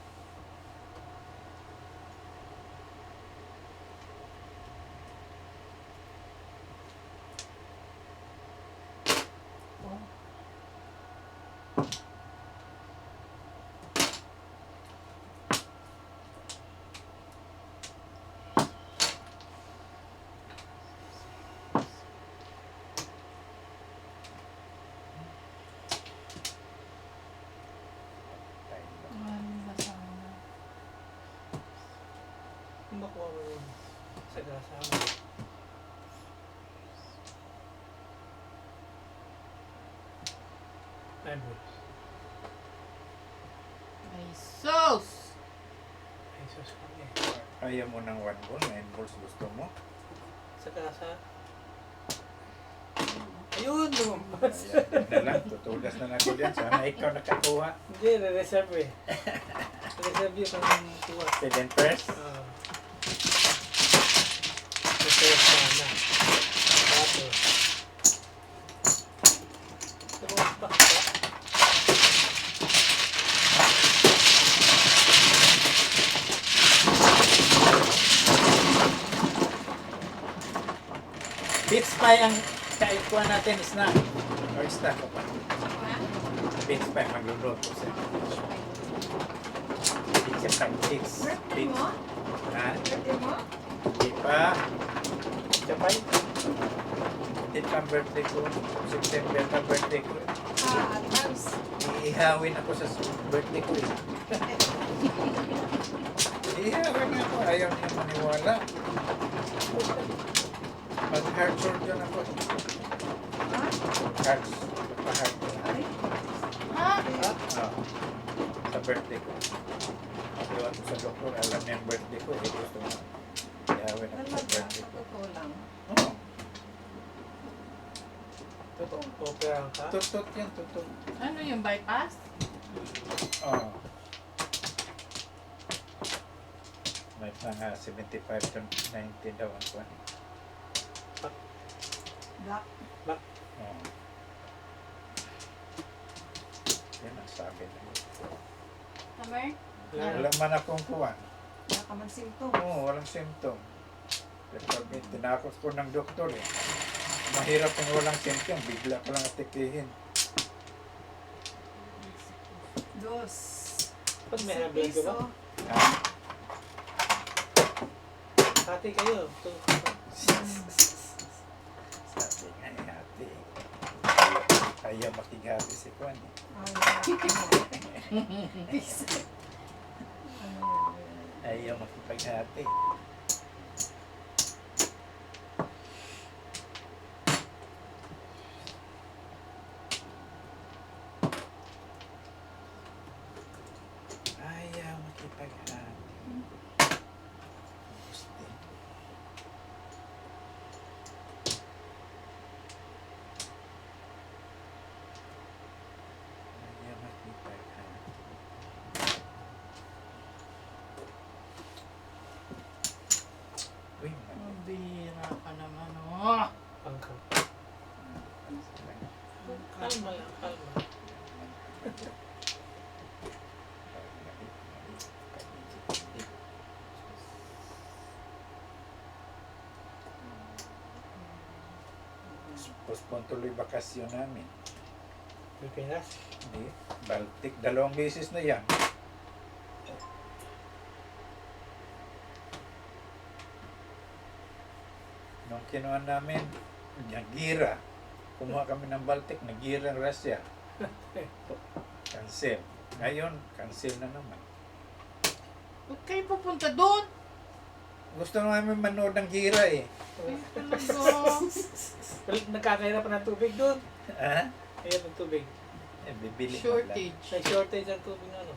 Kasama. Ay, boss. Ay, sus! Ay, sus kami. Ayaw mo ng 1 ball, 9 balls gusto mo? Sa kasa. Ayun, lumampas. Ayan, yun na lang, tutugas na lang ko dyan. Sana ikaw nakakuha. Hindi, re-reserve eh. Reserve yun ang tuwa. 7 first. Reserve sana. Tapos. Tapos pa. Beach pie ang kaikuha natin, snack. Or snack ka pa. Beach pie, magluluto siya. Beach pie, beach. Birthday mo? Ha? Birthday mo? Di pa. Kapay. Hindi pa ang birthday ko. September pa birthday ko. Advance. Iihawin ako sa birthday ko eh. Iihawin ako. Ayaw niya maniwala. Mag-heart surgeon ako. Ha? Heart. Pa-heart. Ay, Ha? Ah, sa birthday ko. Iwan ko sa doktor. Alam niya ang birthday ko. Eh, gusto mo. Ihawin ako sa talaga. birthday ko. Totoo lang. Oo. Totoo. Opera ka. Tutot yan, tutot. Ano yung bypass? Oo. May mga 75 to 90 daw ang kwan. Black. Oo. Yan ang sabi na yun. Summer? Wala man akong kuwan. Wala ka man symptom. Oo, walang symptom. Pero sabi, tinakot ko ng doktor eh. Mahirap yung walang symptom, bigla ko lang atikihin. Dos. Pag may ambulance ka ba? Ha? Hati kayo. Sabi nga ni ate. Ayaw makighati si Kwan eh. Ayaw makipaghati. Ayaw makipaghati. Gusto. Ayaw makipaghati. Uy, Mabihira ka naman, oh. Pangkap. Kalma lang, kalma. Postpone tuloy bakasyon namin. Pilipinas. Hindi. Baltic. 2 beses na yan. Nung kinuha namin, nagira. Kumuha kami ng Baltic, nagira ang Russia. Cancel. Ngayon, cancel na naman. Huwag kayo pupunta doon. Gusto namin manood ng gira eh. Ay, talaga. Nagkakahirap ng tubig doon. Ha? Ayan ang tubig. Eh, bibili mo lang. Shortage. May shortage ang tubig na ano.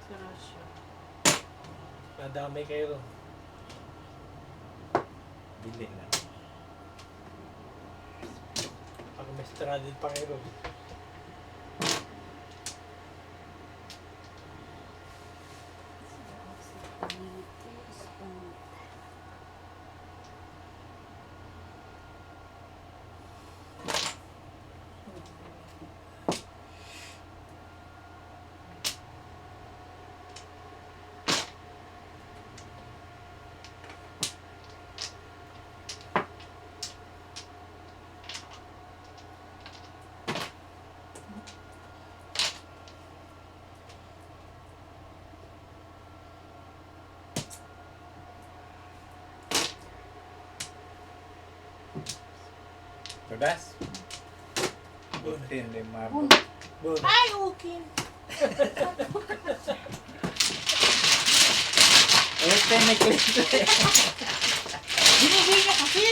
Sa Russia. Nadamay kayo ron. Bili lang. Pag may stranded pa kayo ron. Tudas? Buti hindi mabot. Doon. Ay, okay. Este necklace. Binigay niya kasi!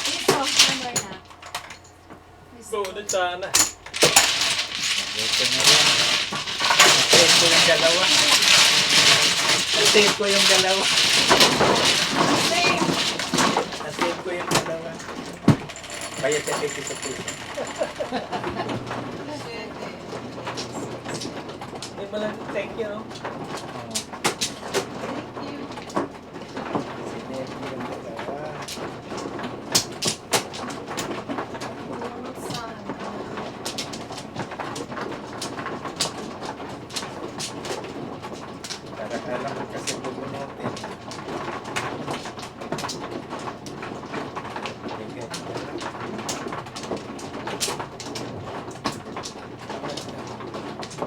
Ito, number na. Bunod sana. Ito na yan. Natin ko yung dalawa. Natin ko yung dalawa. Natin ko yung dalawa. Bayad sa 50 sa puso. Hindi mo lang thank you, no? Sinip ko yung dalawa. Para alam mo kasi bubunutin.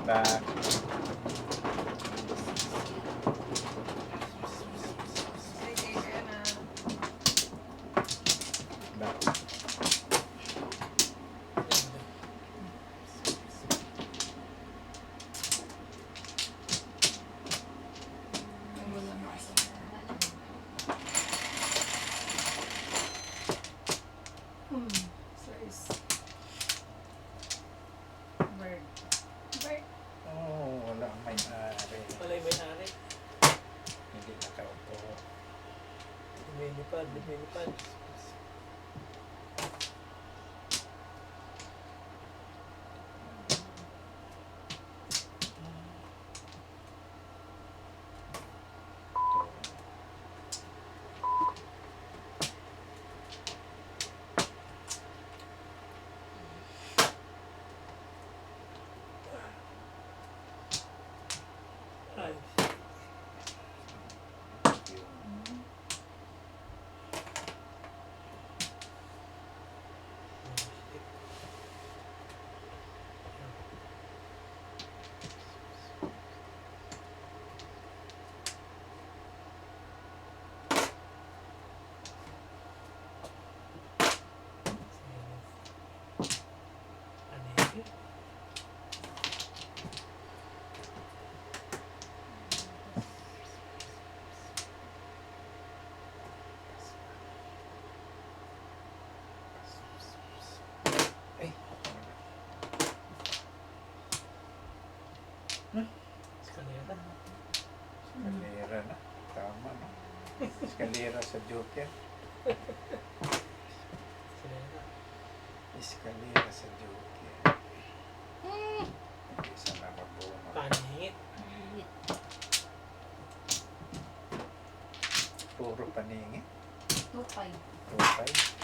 Back. Back. Oh, wala ang may-ari. Malay may nari. Hindi nakaupo. Lumilipad, lumilipad. Ay. Ano yun? Ay, Eskalera. eskalera na. Tama no. Eskalera sa Joker. Eskalera. Eskalera sa Joker. Isa na mabunot. Paningit. Puro paningin. 2.5. 2-5.